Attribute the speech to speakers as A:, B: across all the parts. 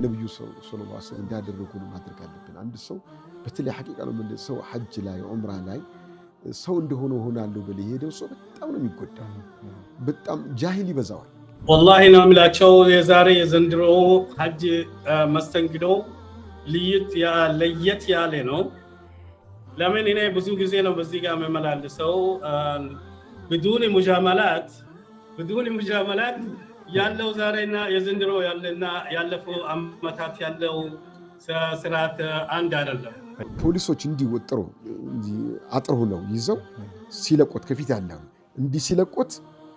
A: ነብዩ ሰለላሁ ዐለይሂ ወሰለም እንዳደረጉ ማድረግ አለብን። አንድ ሰው በተለይ ሐቂቃ ነው ምን ሰው ሐጅ ላይ ዑምራ ላይ ሰው እንደሆነ ሆናለሁ ብለ ሄደው ሰው በጣም ነው የሚጎዳው። በጣም ጃሂል ይበዛዋል።
B: ወላሂ ነው የምላቸው የዛሬ የዘንድሮ ሐጅ መስተንግዶ ለየት ያለ ነው። ለምን እኔ ብዙ ጊዜ ነው በዚህ ጋር መመላለሰው بدون مجاملات ያለው ዛሬና የዘንድሮ ያለና ያለፈው አመታት ያለው ስርዓት አንድ አይደለም።
A: ፖሊሶች እንዲወጥሩ አጥሩ ነው ይዘው ሲለቆት ከፊት ያለው እንዲ ሲለቆት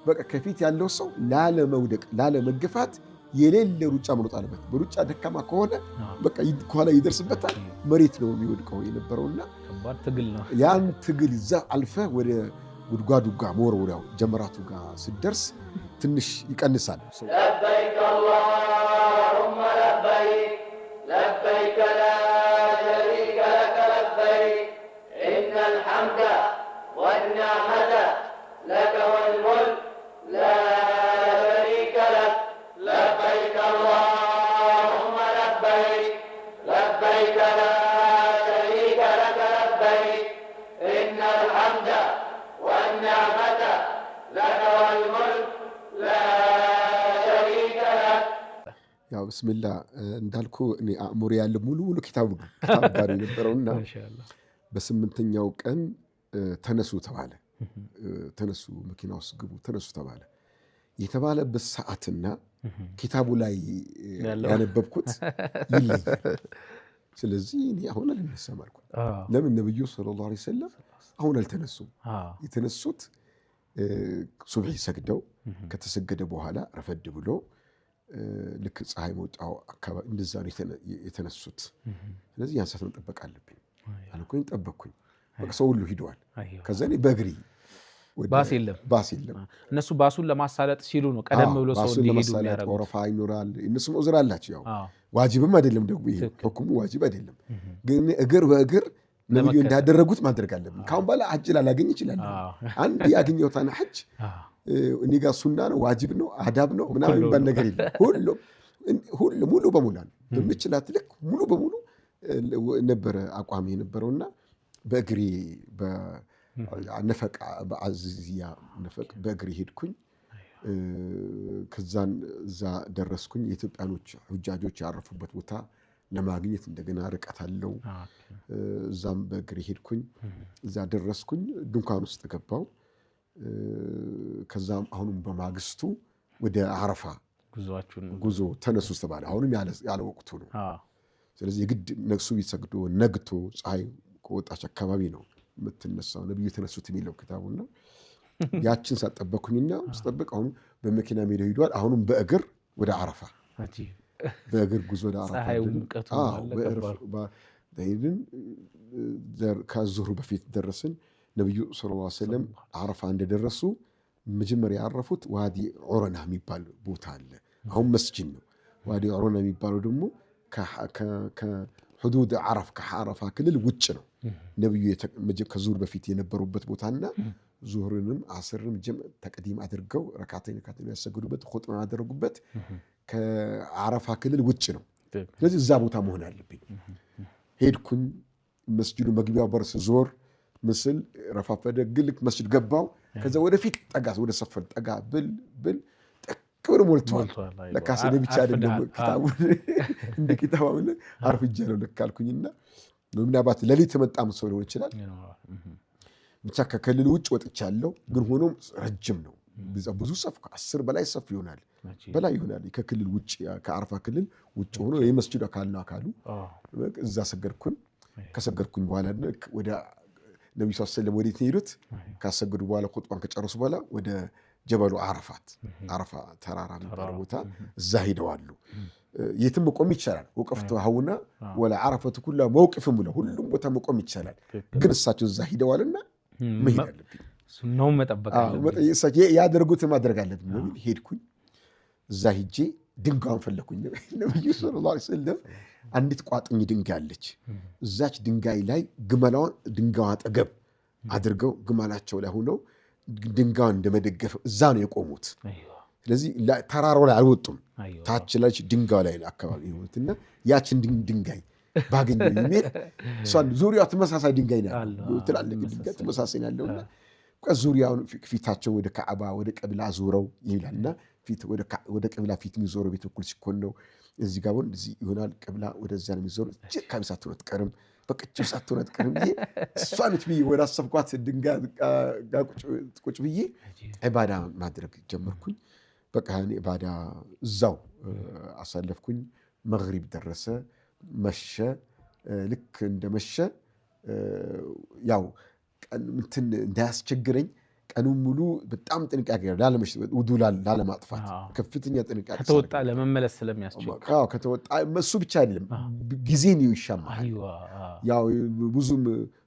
A: በቃ ከፊት ያለው ሰው ላለመውደቅ ላለመገፋት የሌለ ሩጫ መሮጥ አለበት። በሩጫ ደካማ ከሆነ በቃ ከኋላ ይደርስበታል፣ መሬት ነው የሚወድቀው የነበረውና
C: ከባድ ትግል ነው።
A: ያን ትግል ይዛ አልፈ ወደ ጉድጓዱ ጋር መወርወሪያው ጀመራቱ ጋር ሲደርስ ትንሽ ይቀንሳል።
D: ለበይከ اللهم لبيك لبيك لا شريك لك لبيك إن الحمد والنعمة لك والملك لا شريك لك لبيك اللهم لبيك لبيك لا شريك لك لبيك إن الحمد والنعمة لك والملك لا شريك لك
A: ያው ብስሚላ እንዳልኩ እኔ አእምሮ ያለ ሙሉ ኪታብ ጋር የነበረውና ማሻአላህ በስምንተኛው ቀን ተነሱ ተባለ። ተነሱ መኪና ውስጥ ግቡ ተነሱ ተባለ። የተባለበት ሰዓትና ኪታቡ ላይ ያነበብኩት ይለያል። ስለዚህ እኔ አሁን አልነሳም አልኩ። ለምን ነብዩ ሰለላሁ ዐለይሂ ወሰለም አሁን አልተነሱም? የተነሱት ሱብሂ ሰግደው ከተሰገደ በኋላ ረፈድ ብሎ ልክ ፀሐይ መውጣው አካባቢ እንደዛ ነው የተነሱት። ስለዚህ ያን ሰዓት መጠበቅ አለብኝ አልኩኝ። ጠበቅኩኝ። በቃ ሰው ሁሉ ሂደዋል። ከዛ እኔ በእግሪ ባስ የለም።
C: እነሱ ባሱን ለማሳለጥ ሲሉ ነው ቀደም ብሎ ሰው እንዲሄዱ የሚያደርጉት።
A: ወረፋ ይኖራል። እነሱም ዑዝር አላቸው። ያው ዋጅብም አይደለም ደግሞ ይሄ ሁክሙ ዋጅብ አይደለም። ግን እግር በእግር ነብዩ እንዳደረጉት ማድረግ አለብን። ካሁን በኋላ ሐጅ ላላገኝ ይችላል። አንድ ያገኘው ታና ሐጅ እኔ ጋር ሱና ነው ዋጅብ ነው አዳብ ነው ምናምን የሚባል ነገር የለም። ሁሉ ሙሉ በሙሉ በምችላት ልክ ሙሉ በሙሉ ነበረ አቋም የነበረውና በእግሪ በነፈቅ በአዚያ ነፈቅ በእግሪ ሄድኩኝ። ከዛን እዛ ደረስኩኝ። የኢትዮጵያኖች ሁጃጆች ያረፉበት ቦታ ለማግኘት እንደገና ርቀት አለው። እዛም በእግሪ ሄድኩኝ። እዛ ደረስኩኝ። ድንኳን ውስጥ ገባው። ከዛም አሁንም በማግስቱ ወደ አረፋ ጉዞ ተነሱ ተባለ። አሁንም ያለ ወቅቱ ነው። ስለዚህ የግድ ነግሱ ቢሰግዶ ነግቶ ፀሐይ ከወጣች አካባቢ ነው የምትነሳው ነብዩ የተነሱት የሚለው ክታቡና ያችን ሳጠበኩኝና ስጠብቅ አሁን በመኪና ሜዳ ሄዷል። አሁንም በእግር ወደ አረፋ በእግር ጉዞ ወደ አረፋ ከዙህር በፊት ደረስን። ነብዩ ሰለላሁ ዐለይሂ ወሰለም አረፋ እንደደረሱ መጀመሪያ ያረፉት ዋዲ ዑረና የሚባል ቦታ አለ። አሁን መስጂድ ነው። ዋዲ ዑረና የሚባለው ደግሞ ከሁዱድ ከአረፋ ክልል ውጭ ነው። ነብዩ ከዙህር በፊት የነበሩበት ቦታና ዙህርንም አስርንም ተቅዲም አድርገው ረካዓተይን ያሰገዱበት ኹጥባ ያደረጉበት ከአረፋ ክልል ውጭ ነው። ስለዚህ እዛ ቦታ መሆን አለብኝ። ሄድኩኝ። መስጂዱ መግቢያው በርስ ዞር ምስል ረፋፈደ ግልክ መስጂድ ገባው። ከዛ ወደፊት ጠጋ ወደ ሰፈር ጠጋ ብል ጠቅብር ሞልቷል። ለካስ ለብቻ አይደለም ክታቡ እንደ ክታቡ አርፍጄ ነው ለካልኩኝና ምናባት ለሊት መጣም ሰው ሊሆን ይችላል። ብቻ ከክልል ውጭ ወጥቻለሁ። ግን ሆኖም ረጅም ነው። ብዙ ሰፍ 10 በላይ ሰፍ ይሆናል ከክልል ውጭ ከአረፋ ክልል ውጭ ሆኖ የመስጂዱ አካል ነው አካሉ። እዛ ሰገድኩኝ። ከሰገድኩኝ በኋላ ወደ ነብዩ ሰለላሁ ዐለይሂ ወሰለም ወዴት ሄዱት? ካሰገዱ በኋላ ኹጥባን ከጨረሱ በኋላ ወደ ጀበሉ አረፋ ተራራ የሚባለው ቦታ እዛ ሄደዋሉ። የትም መቆም ይቻላል። ወቀፍቱ ሀውና ወላ አረፈቱ ኩላ መውቅፍም ብለው ሁሉም ቦታ መቆም ይቻላል። ግን እሳቸው እዛ ሄደዋልና መሄድ አለብኝ።
C: ሱናውን መጠበቅ አለብኝ።
A: ያደርጉት ማድረግ አለብኝ። ሄድኩኝ። እዛ ሄጄ ድንጋዩን ፈለኩኝ። ነብዩ ሰለላሁ ዐለይሂ ወሰለም አንዲት ቋጥኝ ድንጋይ አለች። እዛች ድንጋይ ላይ ግመላውን ድንጋዩ አጠገብ አድርገው ግመላቸው ላይ ሆነው ድንጋዩን እንደመደገፍ እዛ ነው የቆሙት። ስለዚህ ተራራው ላይ አልወጡም። ታች ላይ ድንጋይ ላይ አካባቢ ይወትና ያችን ድንጋይ ባገኘው ይሜል እሷን ዙሪያው ተመሳሳይ ድንጋይ ነው ትላልቅ ድንጋይ ተመሳሳይ ያለውና ዙሪያውን ፊታቸው ወደ ካዕባ ወደ ቅብላ ዙረው ይላልና ፊት ወደ ቅብላ ፊት የሚዞረው ቤት በኩል ሲኮን ነው እዚህ ጋር እዚህ ይሆናል ቅብላ ወደዛ ነው የሚዞረው ከብሳት ነው ተቀርም በቅጭው ሳትሆነ ተቀርም ይሄ እሷንት ብዬ ወደ አሰብኳት ድንጋይ ጋር ቁጭ ብዬ ኢባዳ ማድረግ ጀመርኩኝ። በቃ እኔ ኢባዳ እዛው አሳለፍኩኝ። መግሪብ ደረሰ መሸ። ልክ እንደመሸ ያው እንትን እንዳያስቸግረኝ ቀኑን ሙሉ በጣም ጥንቃቄ ላለመሽ ውዱ ላለማጥፋት ከፍተኛ ጥንቃቄ
C: ከተወጣ ለመመለስ ስለሚያስቸግር
A: ከተወጣ እሱ ብቻ አይደለም ጊዜን ይሻማል። ያው ብዙም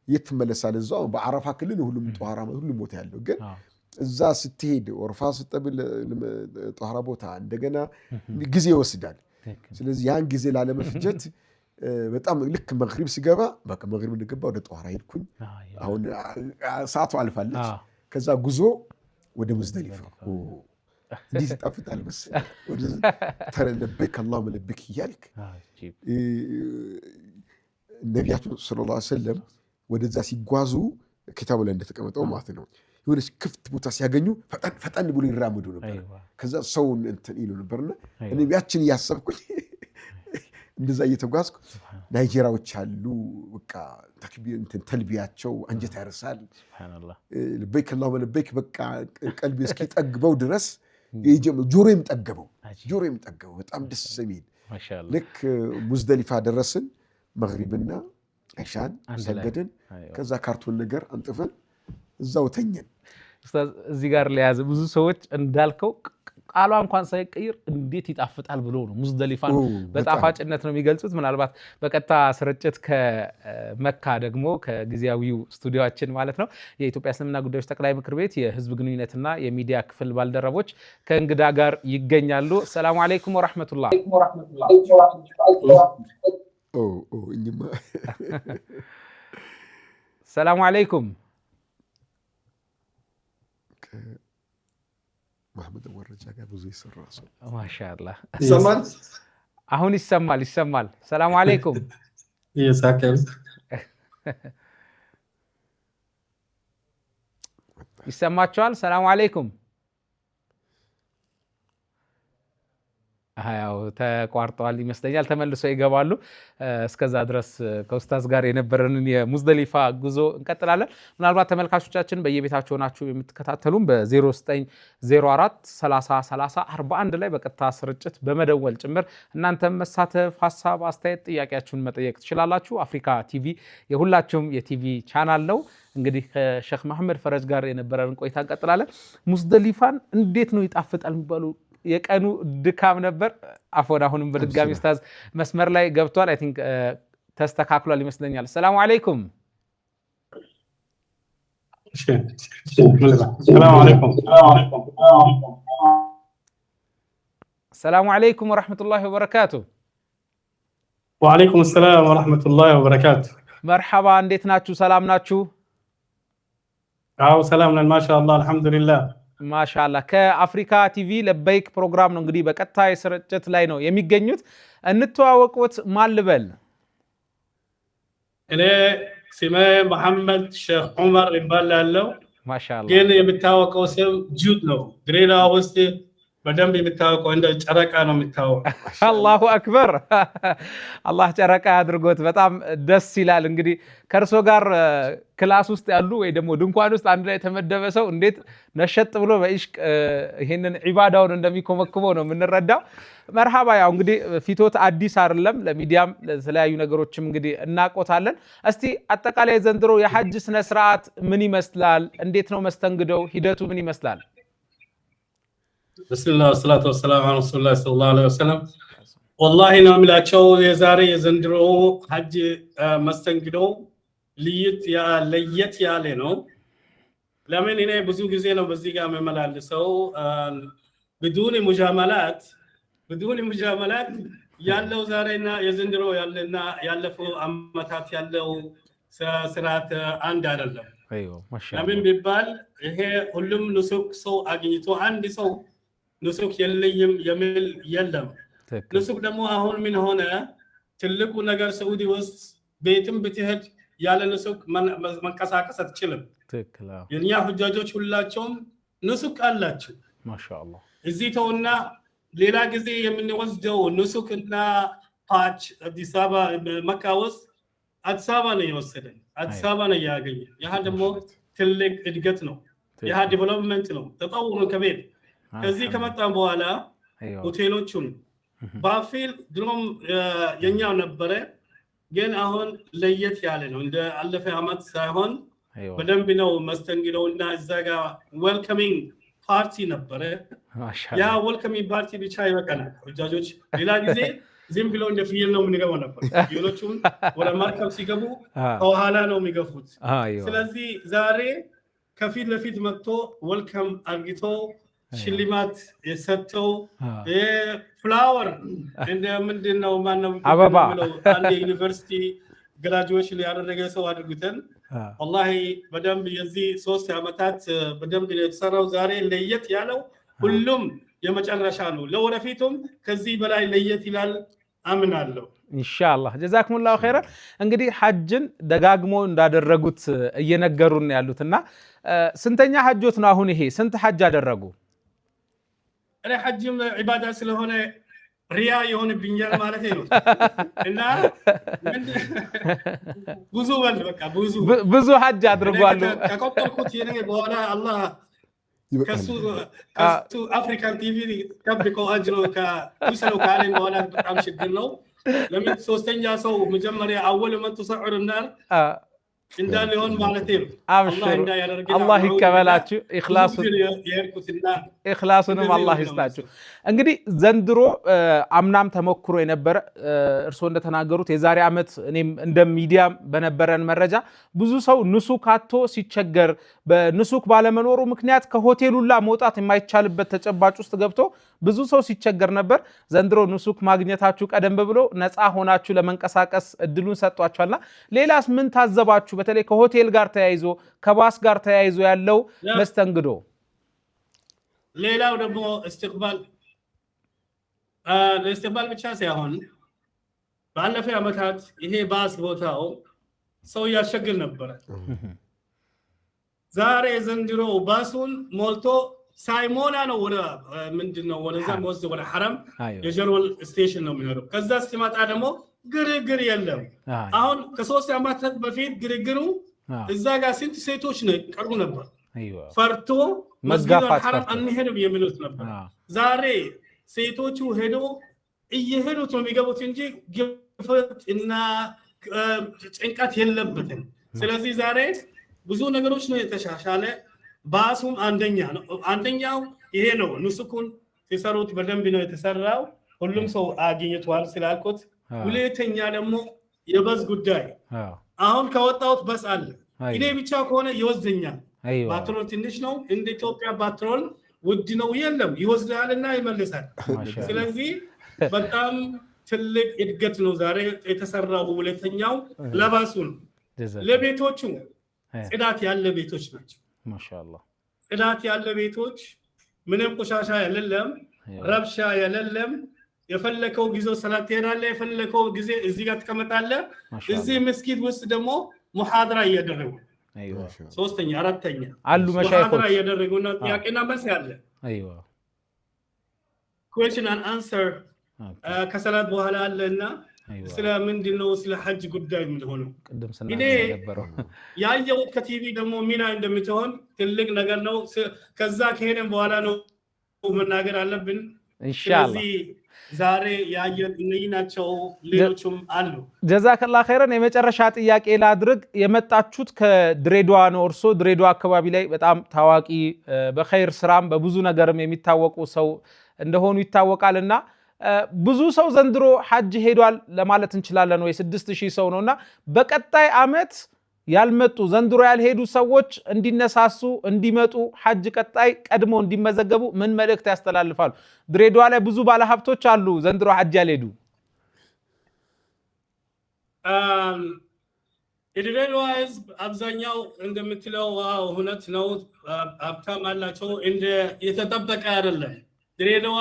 A: የትመለሳለ እዛው በአረፋ ክልል ሁሉም ጧራ ሁሉም ቦታ ያለው ግን እዛ ስትሄድ ወርፋ ስትጠብል ጧራ ቦታ እንደገና ጊዜ ይወስዳል። ስለዚህ ያን ጊዜ ላለመፍጀት በጣም ልክ መግሪብ ሲገባ በቃ መግሪብ እንደገባ ወደ ጧራ ሄድኩኝ። አሁን ሰዓቱ አልፋለች። ከዛ ጉዞ ወደ ሙዝደሊፋ እንዲህ ይጣፍጣል መሰለኝ። ወደ ተለበክ አላሁመ ለበክ እያልክ ነቢያችን ሰለላሁ ዐለይሂ ወሰለም ወደዛ ሲጓዙ ኪታቡ ላይ እንደተቀመጠው ማለት ነው የሆነች ክፍት ቦታ ሲያገኙ ፈጠን ብሎ ይራመዱ ነበር። ከዛ ሰውን እንትን ይሉ ነበርና እኔ ያችን እያሰብኩኝ እንደዛ እየተጓዝኩ ናይጄሪያዎች አሉ በቃ ተክቢር እንትን ተልቢያቸው አንጀት ያርሳል። ሱብሃንአላህ ለበይክ አላሁመ ለበይክ በቃ ቀልቤ እስኪጠግበው ድረስ ጆሮዬም ጠገበው በጣም ደስ የሚል ማሻአላህ። ልክ ሙዝደሊፋ ደረስን። መግሪብና ኢሻን ሰገድን። ከዛ ካርቶን ነገር አንጥፈን እዛው ተኘን።
C: ኡስታዝ እዚህ ጋር ለያዘ ብዙ ሰዎች እንዳልከው ቃሏ እንኳን ሳይቀይር እንዴት ይጣፍጣል ብሎ ነው ሙዝደሊፋን በጣፋጭነት ነው የሚገልጹት። ምናልባት በቀጥታ ስርጭት ከመካ ደግሞ ከጊዜያዊው ስቱዲዮአችን ማለት ነው የኢትዮጵያ እስልምና ጉዳዮች ጠቅላይ ምክር ቤት የህዝብ ግንኙነትና የሚዲያ ክፍል ባልደረቦች ከእንግዳ ጋር ይገኛሉ። ሰላም አለይኩም ወራህመቱላህ። ሰላም አለይኩም
A: መሐመድ ወረጃ ጋር ብዙ ይሰራ ሰው
C: ማሻአላህ
B: ይሰማል።
C: አሁን ይሰማል። ሰላም አለይኩም
B: ይሳከም
C: ይሰማችኋል? ሰላም አለይኩም። ያው ተቋርጠዋል ይመስለኛል። ተመልሶ ይገባሉ። እስከዛ ድረስ ከኡስታዝ ጋር የነበረንን የሙዝደሊፋ ጉዞ እንቀጥላለን። ምናልባት ተመልካቾቻችን በየቤታቸው ናችሁ የምትከታተሉን በ0904 30 30 41 ላይ በቀጥታ ስርጭት በመደወል ጭምር እናንተም መሳተፍ፣ ሐሳብ፣ አስተያየት፣ ጥያቄያችሁን መጠየቅ ትችላላችሁ። አፍሪካ ቲቪ የሁላችሁም የቲቪ ቻናል ነው። እንግዲህ ከሼክ መሐመድ ፈረጅ ጋር የነበረንን ቆይታ እንቀጥላለን። ሙዝደሊፋን እንዴት ነው ይጣፍጣል የሚባሉ የቀኑ ድካም ነበር። አሁንም በድጋሚ ኡስታዝ መስመር ላይ ገብቷል። አይ ቲንክ ተስተካክሏል ይመስለኛል። ሰላም አለይኩም። ሰላም አለይኩም ወራህመቱላሂ ወበረካቱ።
B: ወአለይኩም ሰላም ወራህመቱላሂ ወበረካቱ።
C: መርሐባ፣ እንዴት ናችሁ? ሰላም ናችሁ?
B: አዎ ሰላም ነን ማሻአላህ አልሐምዱሊላህ።
C: ማሻአላህ ከአፍሪካ ቲቪ ለበይክ ፕሮግራም ነው እንግዲህ በቀጥታ ስርጭት ላይ ነው የሚገኙት። እንተዋወቁት ማን ልበል?
B: እኔ ስሜ መሐመድ ሼክ ዑመር ይባላል።
C: ማሻአላህ
B: ግን የሚታወቀው ስም ጁድ ነው። ድሬዳዋ ውስጥ በደንብ የሚታወቀው እንደ ጨረቃ ነው የሚታወቀው።
C: አላሁ አክበር። አላህ ጨረቃ ያድርጎት። በጣም ደስ ይላል። እንግዲህ ከእርሶ ጋር ክላስ ውስጥ ያሉ ወይ ደግሞ ድንኳን ውስጥ አንድ ላይ የተመደበ ሰው እንዴት ነሸጥ ብሎ በኢሽቅ ይሄንን ዒባዳውን እንደሚኮመክመው ነው የምንረዳው። መርሃባ። ያው እንግዲህ ፊቶት አዲስ አይደለም፣ ለሚዲያም ለተለያዩ ነገሮችም እንግዲህ እናቆታለን። እስቲ አጠቃላይ ዘንድሮ የሐጅ ስነ ስርዓት ምን ይመስላል? እንዴት ነው መስተንግዶው? ሂደቱ ምን ይመስላል?
B: ብስሚላህ ወሰላቱ ወሰላሙ ዐላ ረሱሊላህ ሰለላሁ ዐለይሂ ወሰለም። ወላሂ ነው የምላቸው የዛሬ የዘንድሮ ሐጅ መስተንግዶው ለየት ያለ ነው። ለምን እኔ ብዙ ጊዜ ነው በዚህ ጋር የምመላለሰው بدون ሙጃመላት ያለው ዛሬና የዘንድሮ ያለና ያለፈው አመታት ያለው ስርዓት አንድ አይደለም።
C: አይዮ ማሻአላህ።
B: ለምን ቢባል ይሄ ሁሉም ንሱክ ሰው አግኝቶ አንድ ሰው ንሱክ የለኝም የሚል የለም። ንሱክ ደግሞ አሁን ምን ሆነ? ትልቁ ነገር ሳዑዲ ውስጥ ቤትም ብትሄድ ያለ ንሱክ መንቀሳቀስ አትችልም። የኛ ሁጃጆች ሁላቸውም ንሱክ አላቸው። ማሻአላህ እዚህ ተውና ሌላ ጊዜ የምንወስደው ንሱክና ፓች አዲስ አበባ መካ ውስጥ አዲስ አበባ ነው የወሰደን፣ አዲስ አበባ ነው ያገኘ። ያ ደግሞ ትልቅ እድገት ነው፣ ያ ዲቨሎፕመንት ነው፣ ተጣውሮ ከቤት ከዚህ ከመጣን በኋላ ሆቴሎቹን ባፊል ድሮም የኛው ነበረ፣ ግን አሁን ለየት ያለ ነው። እንደ አለፈ አመት ሳይሆን በደንብ ነው መስተንግዶና እዛ ጋር ዌልከሚንግ ፓርቲ ነበረ። ያ ዌልከሚንግ ፓርቲ ብቻ ይበቃናል ሁጃጆች። ሌላ ጊዜ ዝም ብለው እንደ ፍየል ነው የምንገባው ነበር። ሌሎቹም ወደ መርከብ ሲገቡ ከኋላ ነው የሚገፉት። ስለዚህ ዛሬ ከፊት ለፊት መጥቶ ዌልከም አርግቶ ሽልማት የሰጠው ፍላወር እንደ ምንድነው ማነው
C: አበባ
B: አንድ ዩኒቨርሲቲ ግራጁዌሽን ያደረገ ሰው አድርጉተን والله በደንብ የዚህ 3 አመታት በደንብ የተሰራው ዛሬ ለየት ያለው ሁሉም የመጨረሻ ነው። ለወደፊቱም ከዚህ በላይ ለየት ይላል አምናለሁ
C: ኢንሻአላህ። ጀዛኩሙላሁ ኸይራን። እንግዲህ ሐጅን ደጋግሞ እንዳደረጉት እየነገሩን ያሉትና ስንተኛ ሐጆት ነው አሁን? ይሄ ስንት ሐጅ አደረጉ?
B: እኔ ሐጅም ዒባዳ ስለሆነ ሪያ የሆነብኛል ማለት ነው እና ብዙ ወል በቃ
C: ብዙ ሐጅ አድርጓል።
B: ከቆጠርኩት የኔ በኋላ አላህ ከሱ አፍሪካን ቲቪ ከብቆ አጅሮ ከሰለው ካለ በኋላ በጣም ችግር ነው። ለምን ሶስተኛ ሰው መጀመሪያ አወል መን ተሰዑር النار እንዳለ ይሆን ማለት ነው።
C: አላህ ይቀበላችሁ፣ ኢኽላሱንም አላህ ይስጣችሁ። እንግዲህ ዘንድሮ አምናም ተሞክሮ የነበረ እርስዎ እንደተናገሩት የዛሬ ዓመት እኔም እንደ ሚዲያ በነበረን መረጃ ብዙ ሰው ንሱክ አጥቶ ሲቸገር በንሱክ ባለመኖሩ ምክንያት ከሆቴሉላ መውጣት የማይቻልበት ተጨባጭ ውስጥ ገብቶ ብዙ ሰው ሲቸገር ነበር። ዘንድሮ ንሱክ ማግኘታችሁ ቀደም ብሎ ነፃ ሆናችሁ ለመንቀሳቀስ እድሉን ሰጥቷችኋልና ሌላስ ምን ታዘባችሁ? በተለይ ከሆቴል ጋር ተያይዞ ከባስ ጋር ተያይዞ ያለው መስተንግዶ።
B: ሌላው ደግሞ እስትቅባል ብቻ ሳይሆን ባለፈ ዓመታት ይሄ ባስ ቦታው ሰው ያሸግር ነበር። ዛሬ ዘንድሮ ባሱን ሞልቶ ሳይሞላ ነው ወደ ምንድነው ወደዛ ወስዶ ወደ ሐረም የጀርወል ስቴሽን ነው የሚሄደው። ከዛ ሲመጣ ደግሞ ግርግር የለም። አሁን ከ3 ዓመታት በፊት ግርግሩ እዛ ጋር ስንት ሴቶች ነው ቀርቡ ነበር፣ ፈርቶ መስጊድ ሐረም አንሄድም የሚሉት ነበር። ዛሬ ሴቶቹ ሄዶ እየሄዱት ነው የሚገቡት እንጂ ግፍት እና ጭንቀት የለበትም። ስለዚህ ዛሬ ብዙ ነገሮች ነው የተሻሻለ። ባሱም አንደኛው ይሄ ነው። ንሱኩን ሲሰሩት በደንብ ነው የተሰራው። ሁሉም ሰው አግኝቷል ስላልኩት። ሁለተኛ ደግሞ የበዝ ጉዳይ አሁን ከወጣሁት በስ አለ። እኔ ብቻ ከሆነ ይወስደኛል። ባትሮል ትንሽ ነው፣ እንደ ኢትዮጵያ ባትሮል ውድ ነው የለም፣ ይወስዳልና ይመልሳል። ስለዚህ በጣም ትልቅ እድገት ነው ዛሬ የተሰራው። ሁለተኛው ለባሱ ነው። ለቤቶቹ ጽዳት ያለ ቤቶች ናቸው። ማሻአላህ ጽዳት ያለ ቤቶች፣ ምንም ቆሻሻ የለም፣ ረብሻ የለም። የፈለከው ጊዜ ሰላት ትሄዳለህ፣ የፈለከው ጊዜ እዚህ ጋር ትቀመጣለህ። እዚህ መስጊድ ውስጥ ደግሞ ሙሐደራ እያደረጉ ሶስተኛ አራተኛ
C: አሉ መሻይኾች
B: ሙሐደራ እያደረጉና ጥያቄና መልስ ያለ question and answer ከሰላት በኋላ አለና ስለ ምንድነው ስለ ሐጅ ጉዳይ ምን ሆነ እኔ ያየሁት ከቲቪ ደግሞ ሚና እንደምትሆን ትልቅ ነገር ነው። ከዛ ከሄደን በኋላ ነው መናገር አለብን ኢንሻአላህ። ዛሬ ያየን እነኝናቸው ሌሎችም አሉ።
C: ጀዛከላህ ኸይረን። የመጨረሻ ጥያቄ ላድርግ። የመጣችሁት ከድሬዳዋ ነው። እርሶ ድሬዳዋ አካባቢ ላይ በጣም ታዋቂ በኸይር ስራም በብዙ ነገርም የሚታወቁ ሰው እንደሆኑ ይታወቃልና ብዙ ሰው ዘንድሮ ሐጅ ሄዷል ለማለት እንችላለን ወይ? 6000 ሰው ነውና በቀጣይ ዓመት ያልመጡ ዘንድሮ ያልሄዱ ሰዎች እንዲነሳሱ እንዲመጡ ሐጅ ቀጣይ ቀድሞ እንዲመዘገቡ ምን መልእክት ያስተላልፋሉ? ድሬዳዋ ላይ ብዙ ባለሀብቶች አሉ ዘንድሮ ሐጅ ያልሄዱ።
B: የድሬዳዋ ህዝብ አብዛኛው እንደምትለው እውነት ነው፣ ሀብታም አላቸው። እንደ የተጠበቀ አይደለም። ድሬዳዋ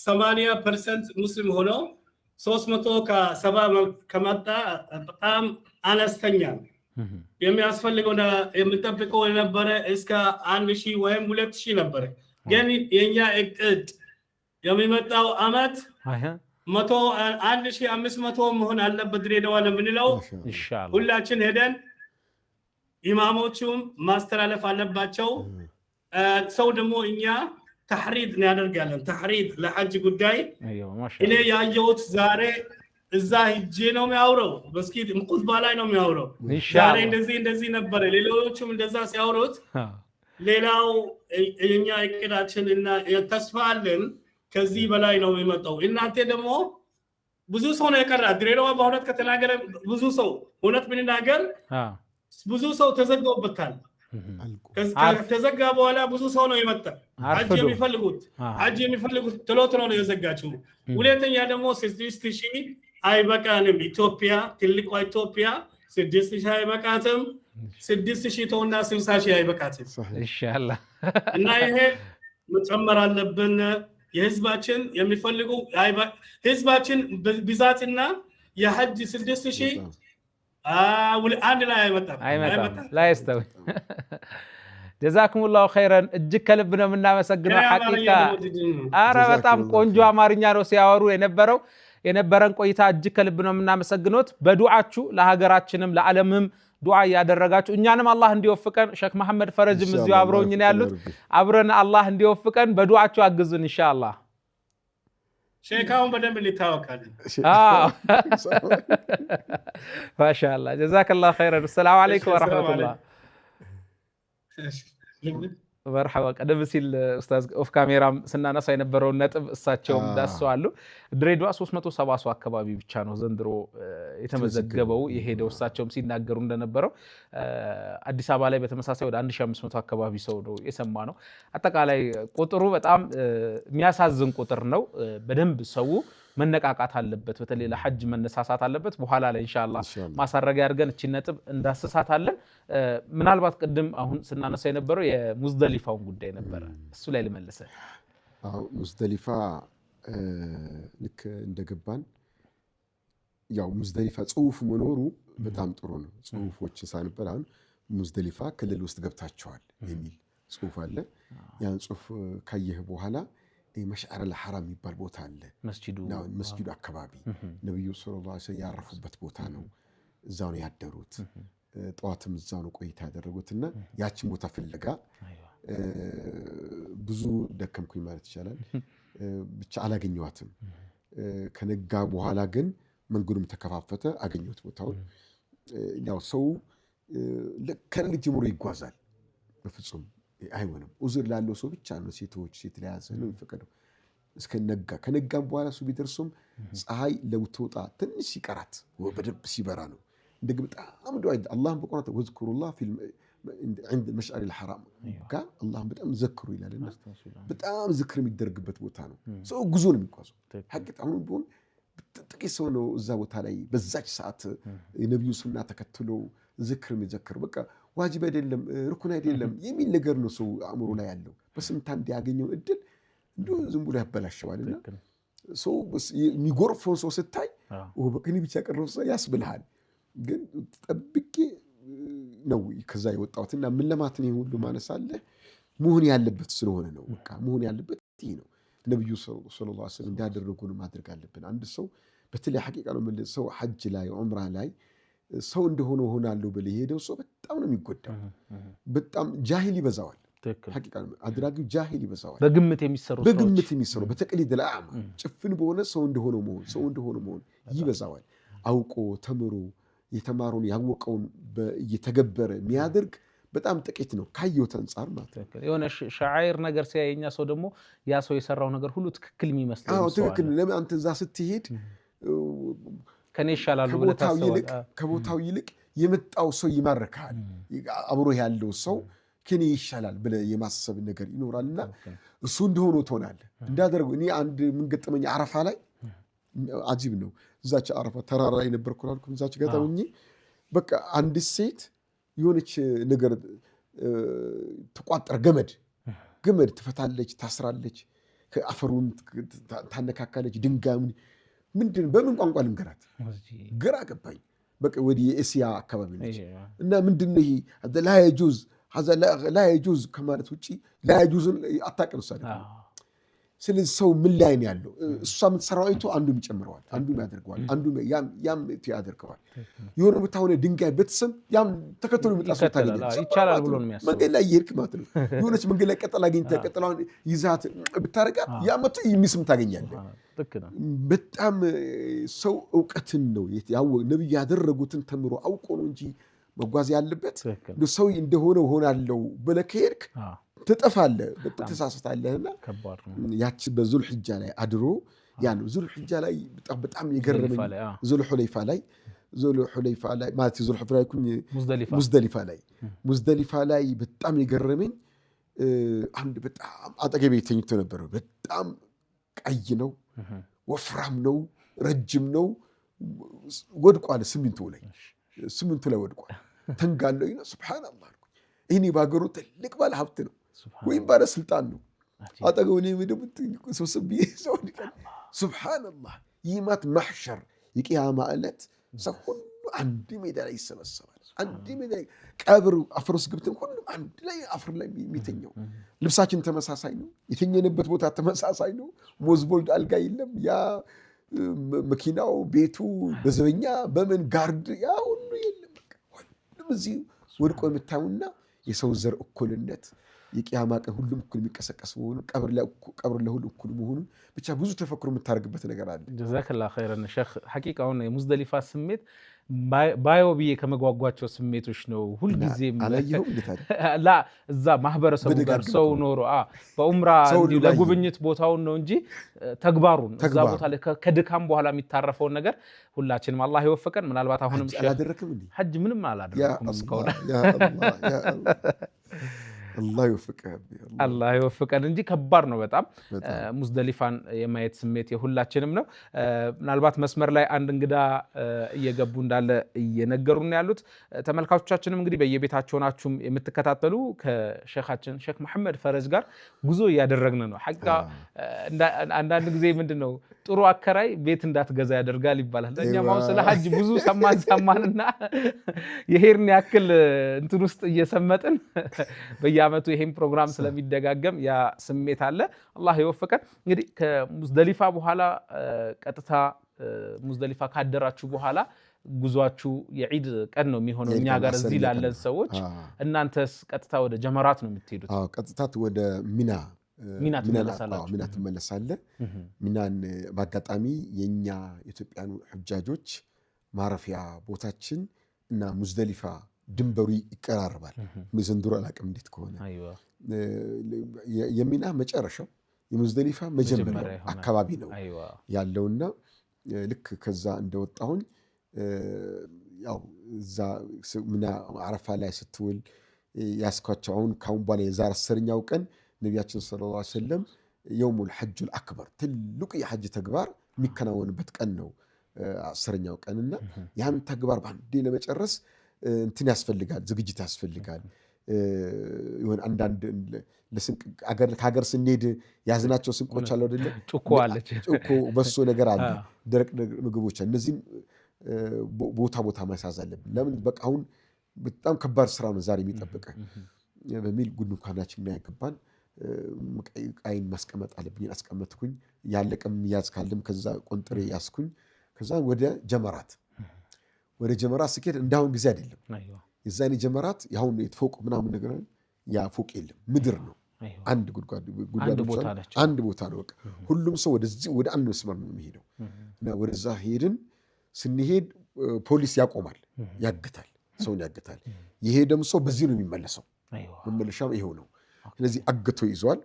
B: 80% ሙስሊም ሆኖ 370 ከመጣ በጣም አነስተኛ የሚያስፈልገው የምንጠብቀው የነበረ እስከ 1000 ወይም 2000 ነበር። ግን የኛ እቅድ የሚመጣው አመት 1500 መሆን አለበት ድሬዳዋ ነው የምንለው።
C: ኢንሻአላህ
B: ሁላችን ሄደን ኢማሞቹም ማስተላለፍ አለባቸው። ሰው ደግሞ እኛ ተሕሪድ እናደርጋለን። ተሕሪድ ለሐጅ ጉዳይ እኔ ያየሁት ዛሬ እዛ ሂጄ ነው የሚያወራው። መስጊድ ኹጥባ ላይ ነው የሚያወራው። ዛሬ እንደዚህ ነበረ፣ ሌሎችም እንደዛ ሲያወሩት። ሌላው የኛ እቅዳችን እና ተስፋ አለን ከዚህ በላይ ነው የሚመጣው። እናንተ ደግሞ ብዙ ሰው ነው የቀራ ድሬዳዋ በእውነት ከተናገረ ብዙ ሰው እውነት ብንናገር ብዙ ሰው ተዘጋውበታል። ተዘጋ በኋላ ብዙ ሰው ነው የመጣ ሐጅ የሚፈልጉት ቶሎ ነው የዘጋችው። ሁለተኛ ደግሞ 6000 አይበቃንም። ኢትዮጵያ ትልቋ ኢትዮጵያ 6000 አይበቃትም። 6000 ተውና 60000 አይበቃትም
C: ኢንሻአላህ።
B: እና ይሄ መጨመር አለብን። የህዝባችን የሚፈልጉ ህዝባችን ብዛትና የሐጅ 6000 አንድ ላይ አይመጣም
C: ላይ ያስተው። ጀዛኩሙላሁ ኸይረን። እጅግ ከልብ ነው የምናመሰግነው። ሐቂቃ አረ በጣም ቆንጆ አማርኛ ነው ሲያወሩ የነበረን ቆይታ እጅግ ከልብ ነው የምናመሰግነው። በዱዓችሁ ለሀገራችንም ለዓለምም ዱዓ ያደረጋችሁ እኛንም አላህ እንዲወፍቀን ሼክ መሐመድ ፈረጅም እዚሁ አብረውኝ ነው ያሉት። አብረን አላህ እንዲወፍቀን በዱዓችሁ አግዙን ኢንሻአላህ።
B: ሼካውን በደንብ ሊታወቃለን።
C: ማሻአላህ ጀዛከላሁ ኸይረን። ሰላም አለይኩም ወራህመቱላህ። መርሐባ። ቀደም ሲል ኡስታዝ ኦፍ ካሜራም ስናነሳ የነበረውን ነጥብ እሳቸውም ዳሰዋሉ። ድሬዳዋ 370 ሰው አካባቢ ብቻ ነው ዘንድሮ የተመዘገበው የሄደው። እሳቸውም ሲናገሩ እንደነበረው አዲስ አበባ ላይ በተመሳሳይ ወደ 1500 አካባቢ ሰው ነው የሰማ ነው። አጠቃላይ ቁጥሩ በጣም የሚያሳዝን ቁጥር ነው። በደንብ ሰው መነቃቃት አለበት። በተለይ ለሐጅ መነሳሳት አለበት። በኋላ ላይ ኢንሻአላህ ማሳረጊያ አድርገን እቺ ነጥብ እንዳስሳታለን። ምናልባት ቅድም አሁን ስናነሳ የነበረው የሙዝደሊፋውን ጉዳይ ነበር። እሱ ላይ ልመልሰ።
A: ሙዝደሊፋ ልክ እንደገባን ያው ሙዝደሊፋ ጽሁፍ መኖሩ በጣም ጥሩ ነው። ጽሁፎችን ሳንበል አሁን ሙዝደሊፋ ክልል ውስጥ ገብታቸዋል የሚል ጽሁፍ አለ። ያን ጽሁፍ ካየህ በኋላ መሽዓር አልሐራም የሚባል ቦታ አለ። መስጂዱ አካባቢ ነብዩ ሰለላሁ ዐለይሂ ወሰለም ያረፉበት ቦታ ነው። እዛው ነው ያደሩት። ጠዋትም እዛው ነው ቆይታ ያደረጉትና ያችን ቦታ ፍለጋ ብዙ ደከምኩኝ ማለት ይቻላል። ብቻ አላገኘዋትም። ከነጋ በኋላ ግን መንገዱም ተከፋፈተ፣ አገኘሁት ቦታውን። ያው ሰው ከልጅ ጀምሮ ይጓዛል። በፍጹም አይሆንም። ኡዝር ላለው ሰው ብቻ ነው ሴት ለያዘ ነው የሚፈቀደው። እስከነጋ ከነጋም በኋላ እሱ ቢደርሱም ፀሐይ ለውትወጣ ትንሽ ሲቀራት በደንብ ሲበራ ነው። እንደግም በጣም ዱዓ አላህን በቁርአን ወዝኩሩላህ عند المشعر الحرام ጋር አላህን በጣም ዘክሩ ይላልና በጣም ዝክር የሚደረግበት ቦታ ነው። ሰው ጉዞ ነው የሚጓዘው። ሐቂቃ አሁን ቢሆን ጥቂት ሰው ነው እዛ ቦታ ላይ በዛች ሰዓት የነብዩ ሱና ተከትሎ ዝክር የሚዘክር በቃ ዋጅብ አይደለም ሩኩን አይደለም የሚል ነገር ነው ሰው አእምሮ ላይ ያለው። በስንት አንድ ያገኘው እድል እንደው ዝም ብሎ ያበላሸዋልና ሰው የሚጎርፈው ሰው ስታይ በቅኒ ብቻ ቀረው ሰው ያስብልሃል። ግን ጠብቄ ነው ከዛ የወጣሁትና ምን ለማትን ይሄ ሁሉ ማነሳለ መሆን ያለበት ስለሆነ ነው። በቃ መሆን ያለበት ይሄ ነው። ነብዩ ሰለላሁ ዐለይሂ ወሰለም እንዳደረጉ ነው ማድረግ አለብን። አንድ ሰው በተለይ ሐቂቃ ነው ማለት ሰው ሐጅ ላይ ዑምራ ላይ ሰው እንደሆነ ሆናለሁ ብለ ሄደው ሰው በጣም ነው የሚጎዳው። በጣም ጃሂል ይበዛዋል። ሐቂቃ አድራጊው ጃሂል ይበዛዋል።
C: በግምት የሚሰሩ
A: በተቅሊድ ለአማ ጭፍን በሆነ ሰው እንደሆነ መሆን ይበዛዋል። አውቆ ተምሮ የተማሩን ያወቀውን እየተገበረ የሚያደርግ በጣም ጥቂት ነው ካየሁት አንፃር ማለት ነው።
C: የሆነ ሻዓይር ነገር ሲያየኛ ሰው ደግሞ ያ ሰው የሰራው ነገር ሁሉ ትክክል የሚመስለው ነው።
A: ትክክል ለምን አንተ እዛ ስትሄድ
C: ከኔ ይሻላል ብለህ ታስባለህ።
A: ከቦታው ይልቅ የመጣው ሰው ይማርካል። አብሮ ያለው ሰው ከኔ ይሻላል ብለህ የማሰብ ነገር ይኖራልና እሱ እንደሆነ ትሆናለህ። እንዳደረገው እኔ አንድ ምን ገጠመኝ አረፋ ላይ አጂብ ነው። እዛች አረፋ ተራራ ላይ ነበርኩ አልኩ። እዛች ገጠመኝ በቃ አንድ ሴት የሆነች ነገር ተቋጠረ ገመድ ገመድ ትፈታለች፣ ታስራለች፣ ከአፈሩን ታነካካለች፣ ድንጋዩን ምንድን በምን ቋንቋ ልንገራት? ግራ ገባኝ። በቃ ወዲህ የእስያ አካባቢ ነች እና ምንድን ነው ይሄ ላ የጁዝ ከማለት ውጭ ላ የጁዝን አታውቅም እሷ። ስለዚህ ሰው ምን ላይ ነው ያለው? እሷ የምትሰራው አይቶ አንዱም ይጨምረዋል፣ አንዱም ያደርገዋል፣ አንዱም ያም ያደርገዋል። የሆነ ቦታ ሆነ ድንጋይ በትስም ያም ተከትሎ የሚጣሱ ታገኛለህ።
C: ይቻላል ብሎ ነው የሚያስበው።
A: መንገድ ላይ እየሄድክ ማለት ነው የሆነች መንገድ ላይ ቀጠላ አግኝተህ ቀጠላውን ይዛት ብታረጋት ያ መቶ የሚስም ታገኛለህ። በጣም ሰው እውቀትን ነው ነብዩ ያደረጉትን ተምሮ አውቆ ነው እንጂ መጓዝ ያለበት ሰው እንደሆነ ሆናለሁ ብለህ ከሄድክ ትጠፋለህ፣ ትሳሳታለህና ያቺ በዙል ሒጃ ላይ አድሮ ያ ነው ዙል ሒጃ ላይ በጣም የገረመኝ ዙል ሁለይፋ ላይ ማለት ዙል ሁለይፋ ላይ ሙዝደሊፋ ላይ በጣም የገረመኝ አንድ በጣም አጠገቤ ተኝቶ ነበር። በጣም ቀይ ነው፣ ወፍራም ነው፣ ረጅም ነው። ወድቋል፣ ሲሚንቶ ላይ ወድቋል። ተንጋለው ይና ሱብሃንአላህ አልኩ። ይሄኔ ባገሩ ትልቅ ባለ ሀብት ነው ወይም ባለስልጣን ነው። አጠገቡ ነው የሚደብት ሰብስብ ሰው ይቀር። ሱብሃንአላህ ይማት ማህሸር የቂያማ ዕለት ሰው ሁሉ አንድ ሜዳ ላይ ይሰበሰባል። አንድ ሜዳ ላይ ቀብር አፈር ውስጥ ገብተን ሁሉም አንድ ላይ አፈር ላይ የሚተኛው። ልብሳችን ተመሳሳይ ነው፣ የተኘንበት ቦታ ተመሳሳይ ነው። ሞዝቦልድ አልጋ የለም። ያ መኪናው ቤቱ በዘበኛ በምን ጋርድ ያ ሁሉ የለም። ሁሉም እዚህ ወድቆ የምታዩና የሰው ዘር እኩልነት የቂያማ ቀን ሁሉም እኩል የሚቀሰቀስ መሆኑን ቀብር ለሁሉ እኩል መሆኑን ብቻ ብዙ ተፈክሮ የምታደርግበት ነገር አለ።
C: ጀዛከላህ ኸይረን ሼኽ። ሐቂቃውን የሙዝደሊፋ ስሜት ባዮ ብዬ ከመጓጓቸው ስሜቶች ነው። ሁልጊዜ እዛ ማህበረሰቡ ጋር ሰው ኖሮ በኡምራ ለጉብኝት ቦታውን ነው እንጂ ተግባሩን እዛ ቦታ ላይ ከድካም በኋላ የሚታረፈውን ነገር ሁላችንም አላህ ይወፍቀን። ምናልባት አሁንም ሐጅ ምንም አላደረኩም እስካሁን አላህ ይወፍቀን እንጂ ከባድ ነው በጣም። ሙዝደሊፋን የማየት ስሜት የሁላችንም ነው። ምናልባት መስመር ላይ አንድ እንግዳ እየገቡ እንዳለ እየነገሩን ያሉት ተመልካቾቻችንም እንግዲህ በየቤታቸው ናችሁም የምትከታተሉ ከሼኻችን ሼክ መሐመድ ፈረጅ ጋር ጉዞ እያደረግን ነው። ሐቂቃ አንዳንድ ጊዜ ምንድነው ጥሩ አከራይ ቤት እንዳትገዛ ያደርጋል ይባላል። እኛም አሁን ስለ ሐጅ ብዙ ሰማንና የሄርን ያክል እንትን ውስጥ እየሰመጥን በየዓመቱ ይሄን ፕሮግራም ስለሚደጋገም ያ ስሜት አለ። አላህ ይወፍቀን። እንግዲህ ከሙዝደሊፋ በኋላ ቀጥታ ሙዝደሊፋ ካደራችሁ በኋላ ጉዟችሁ የዒድ ቀን ነው የሚሆነው እኛ ጋር እዚህ ላለን ሰዎች። እናንተስ ቀጥታ ወደ ጀመራት ነው የምትሄዱት?
A: ቀጥታ ወደ ሚና ትመለሳለህ። ሚናን በአጋጣሚ የኛ ኢትዮጵያኑ ሑጃጆች ማረፊያ ቦታችን እና ሙዝደሊፋ ድንበሩ ይቀራረባል። ዘንድሮ አላውቅም እንዴት ከሆነ የሚና መጨረሻው የሙዝደሊፋ መጀመሪያ አካባቢ ነው ያለውና ልክ ከዛ እንደወጣሁኝ ያው እዛ ሚና አረፋ ላይ ስትውል ያስኳቸው አሁን ካሁን በኋላ የዛሬ 10ኛው ቀን ነቢያችን ሰለላሁ ዐለይሂ ወሰለም የውሙል ሐጁል አክበር ትልቁ የሐጅ ተግባር የሚከናወንበት ቀን ነው 10ኛው ቀንና ያን ተግባር ባንዴ ለመጨረስ እንትን ያስፈልጋል፣ ዝግጅት ያስፈልጋል። ይሁን አንዳንድ ለስንቅ ከሀገር ስንሄድ ያዝናቸው ስንቆች አለ አይደለ? ጩኮ በሶ ነገር አለ፣ ደረቅ ምግቦች። እነዚህን ቦታ ማሳዝ አለብን። ለምን በቃ አሁን በጣም ከባድ ስራ ነው ዛሬ የሚጠብቀ በሚል ጉድንኳናችን ላይ ያገባን ቃይን ማስቀመጥ አለብኝ። አስቀመጥኩኝ። ያለቀም ያዝ ካለም ከዛ ቆንጥሬ ያስኩኝ። ከዛ ወደ ጀመራት ስኬድ እንዳሁን ጊዜ አይደለም። የዛኔ ጀመራት ያሁን የተፎቅ ምናምን ነገር ያ ፎቅ የለም፣ ምድር ነው። አንድ ጉድጓድ አንድ ቦታ ነው። በቃ ሁሉም ሰው ወደ አንድ መስመር ነው የሚሄደው እና ወደዛ ሄድን። ስንሄድ ፖሊስ ያቆማል፣ ያግታል፣ ሰውን ያግታል። የሄደም ሰው በዚህ ነው የሚመለሰው። መመለሻም ይሄው ነው። ስለዚህ አግቶ ይዟል።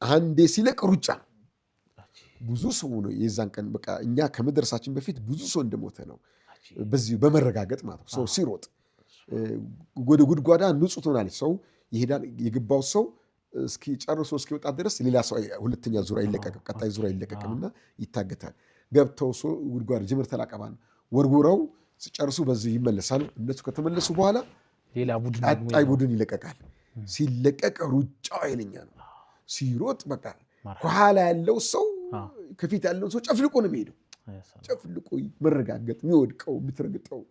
A: አንዴ ሲለቅ ሩጫ ነው። ብዙ ሰው ነው የዛን ቀን በቃ እኛ ከመድረሳችን በፊት ብዙ ሰው እንደሞተ ነው በዚህ በመረጋገጥ ማለት ነው። ሰው ሲሮጥ ወደ ጉድጓዳ ንጹህ ትሆናለች። ሰው ይሄዳል። የገባው ሰው እስኪ ጨርሶ እስኪወጣ ድረስ ሌላ ሰው ሁለተኛ ዙር አይለቀቅም፣ ቀጣይ ዙር አይለቀቅምና ይታገታል። ገብተው ሰው ጉድጓድ ጅምር ተላቀባን ወርውረው ሲጨርሱ በዚህ ይመለሳሉ። እነሱ ከተመለሱ በኋላ ሌላ ቀጣይ ቡድን ይለቀቃል። ሲለቀቅ ሩጫው ኃይለኛ ነው። ሲሮጥ በቃ ከኋላ ያለው ሰው ከፊት ያለው ሰው ጨፍልቆ ነው የሚሄደው። ጨፍልቆ መረጋገጥ የሚወድቀው የምትረግጠው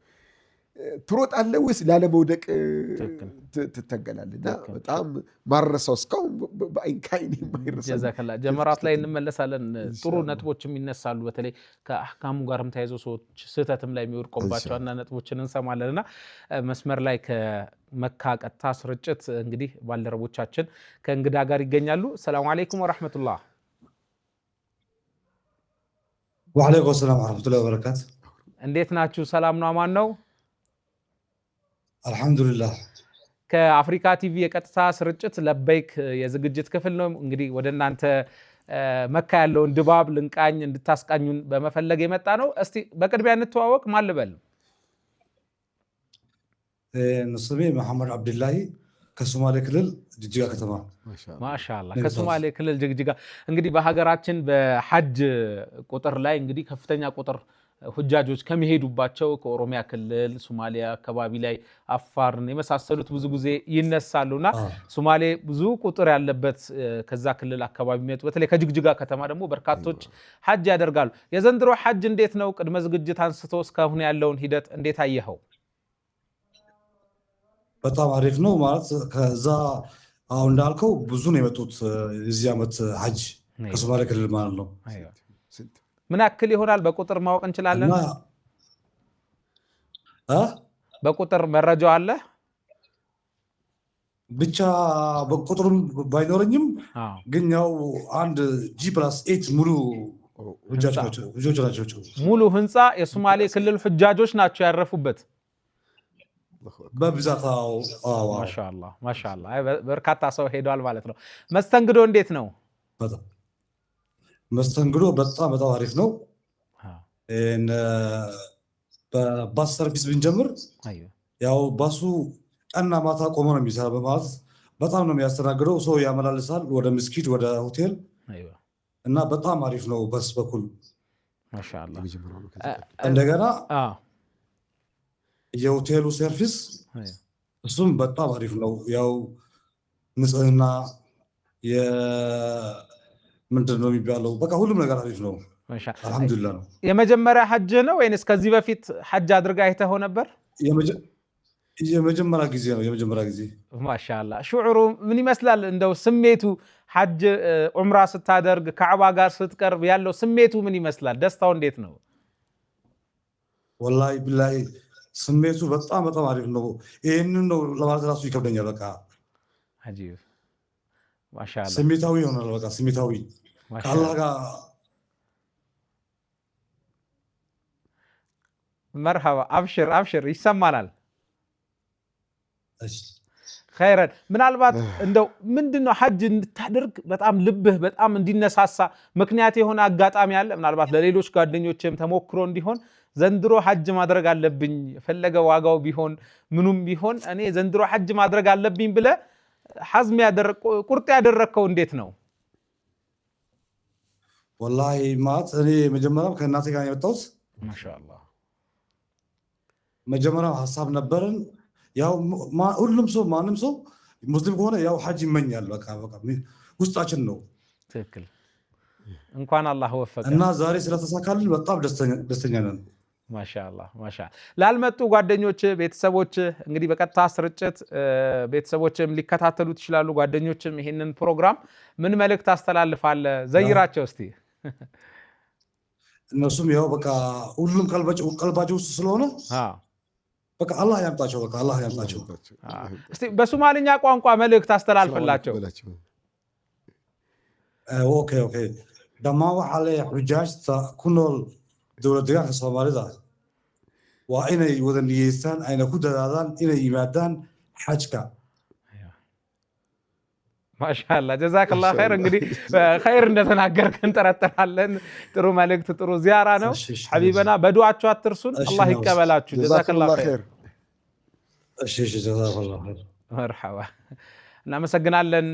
A: ትሮጣለህ ወይስ ላለመውደቅ ትተገላለህ? እና በጣም ማረሳው እስካሁን በአይንካይን የማይረሳ
C: ጀዛከላ። ጀመራት ላይ እንመለሳለን። ጥሩ ነጥቦችም ይነሳሉ። በተለይ ከአህካሙ ጋርም ተያይዞ ሰዎች ስህተትም ላይ የሚወድቁባቸው እና ነጥቦችን እንሰማለን እና መስመር ላይ ከመካ ቀጥታ ስርጭት እንግዲህ ባልደረቦቻችን ከእንግዳ ጋር ይገኛሉ። ሰላም አለይኩም ወራህመቱላህ።
E: ወአለይኩም ሰላም ወራህመቱላሂ ወበረካቱ።
C: እንዴት ናችሁ? ሰላም ነው? አማን ነው?
E: አልሐምዱሊላህ።
C: ከአፍሪካ ቲቪ የቀጥታ ስርጭት ለበይክ የዝግጅት ክፍል ነው እንግዲህ ወደ እናንተ መካ ያለውን ድባብ ልንቃኝ እንድታስቃኙን በመፈለግ የመጣ ነው። እስቲ በቅድሚያ እንተዋወቅ። ማን ልበል?
E: ስሜ መሐመድ አብዱላሂ ከሶማሌ ክልል ጅጅጋ ከተማ።
C: ማሻአላህ። ከሶማሌ ክልል ጅግጅጋ። እንግዲህ በሀገራችን በሐጅ ቁጥር ላይ እንግዲህ ከፍተኛ ቁጥር ሁጃጆች ከሚሄዱባቸው ከኦሮሚያ ክልል ሶማሊያ አካባቢ ላይ አፋርን የመሳሰሉት ብዙ ጊዜ ይነሳሉና ሶማሌ ብዙ ቁጥር ያለበት ከዛ ክልል አካባቢ የሚመጡ በተለይ ከጅግጅጋ ከተማ ደግሞ በርካቶች ሐጅ ያደርጋሉ። የዘንድሮ ሐጅ እንዴት ነው? ቅድመ ዝግጅት አንስቶ እስካሁን ያለውን ሂደት እንዴት አየኸው?
E: በጣም አሪፍ ነው ማለት ከዛ አሁን እንዳልከው ብዙ ነው የመጡት እዚህ ዓመት ሐጅ ከሶማሌ ክልል ማለት ነው።
C: ምን ያክል ይሆናል በቁጥር ማወቅ እንችላለን? በቁጥር መረጃው አለ?
E: ብቻ በቁጥሩን ባይኖርኝም ግን ያው አንድ G+8 ሙሉ ሁጃጆች ናቸው።
C: ሙሉ ህንፃ የሶማሌ ክልል ሁጃጆች ናቸው ያረፉበት
E: በብዛት።
C: ማሻአላህ ማሻአላህ። በርካታ ሰው ሄዷል ማለት ነው። መስተንግዶ እንዴት ነው?
E: መስተንግዶ በጣም አሪፍ ነው። በባስ ሰርቪስ ብንጀምር ያው ባሱ ቀንና ማታ ቆሞ ነው የሚሰራ በማለት በጣም ነው የሚያስተናግደው። ሰው ያመላልሳል ወደ መስጊድ ወደ ሆቴል እና በጣም አሪፍ ነው በስ በኩል
C: ማሻአላህ።
E: እንደገና የሆቴሉ ሰርቪስ እሱም በጣም አሪፍ ነው። ያው ንጽህና ምንድን ነው የሚባለው በቃ ሁሉም ነገር አሪፍ ነው። አልሐምዱሊላህ ነው። የመጀመሪያ ሐጅ ነው ወይስ ከዚህ በፊት ሐጅ አድርጋ አይተኸው ነበር? የመጀመሪያ ጊዜ ነው። የመጀመሪያ ጊዜ።
C: ማሻአላህ። ሽዑሩ ምን ይመስላል? እንደው ስሜቱ ሐጅ ዑምራ ስታደርግ ካዕባ ጋር ስትቀርብ ያለው ስሜቱ ምን ይመስላል? ደስታው እንዴት ነው?
E: ወላሂ ቢላሂ ስሜቱ በጣም አሪፍ ነው። ይሄንን ነው ለማለት ራሱ ይከብደኛል። በቃ
C: አጂብ ማሻአላህ።
E: ስሜታዊ ይሆናል። በቃ ስሜታዊ ከአላህ ጋር
C: መርሐባ። አብሽር አብሽር ይሰማናል። ኸይረን። ምናልባት እንደው ምንድነው ሐጅ እንድታደርግ በጣም ልብህ በጣም እንዲነሳሳ ምክንያት የሆነ አጋጣሚ አለ? ምናልባት ለሌሎች ጓደኞችም ተሞክሮ እንዲሆን ዘንድሮ ሐጅ ማድረግ አለብኝ ፈለገ ዋጋው ቢሆን ምኑም ቢሆን እኔ ዘንድሮ ሐጅ ማድረግ አለብኝ ብለህ ሐዝም ቁርጥ ያደረከው እንዴት ነው?
E: ወላሂ ማለት እኔ መጀመሪያም ከእናቴ ጋር የመጣሁት
C: ማሻአላህ።
E: መጀመሪያው ሐሳብ ነበርን። ያው ሁሉም ሰው ማንም ሰው ሙስሊም ከሆነ ያው ሐጅ ይመኛል። በቃ ውስጣችን ነው።
C: ትክክል። እንኳን አላህ ወፈቀ
E: እና ዛሬ ስለተሳካልን በጣም ደስተኛ ነን።
C: ማሻአላህ ማሻአላህ። ላልመጡ ጓደኞች ቤተሰቦች እንግዲህ በቀጥታ ስርጭት ቤተሰቦችም ሊከታተሉት ይችላሉ። ጓደኞችም ይሄንን ፕሮግራም ምን መልእክት አስተላልፋለህ? ዘይራቸው እስቲ።
E: እነሱም ያው በቃ ሁሉም ቀልባቸው ውስጥ ስለሆነ በቃ አላህ ያምጣቸው። በቃ አላህ ያምጣቸው።
C: እስቲ በሶማሊኛ ቋንቋ መልእክት አስተላልፍላቸው።
E: ኦኬ ኦኬ። dhammaan waxaa leeyahay xujaajta ku nool dowlad deegaanka Soomaalida waa inay wada niyeystaan ayna ku dadaadaan inay yimaadaan xajka.
C: ማሻአላህ ጀዛከላህ ኸይር። እንግዲህ ኸይር እንደተናገርክ እንጠረጥራለን። ጥሩ መልእክት ጥሩ ዚያራ ነው። ሐቢበና በዱዓችሁ አትርሱን። አላህ ይቀበላችሁ። ጀዛከላህ ኸይር።
E: እሺ ጀዛከላህ ኸይር።
C: መርሐባ። እናመሰግናለን።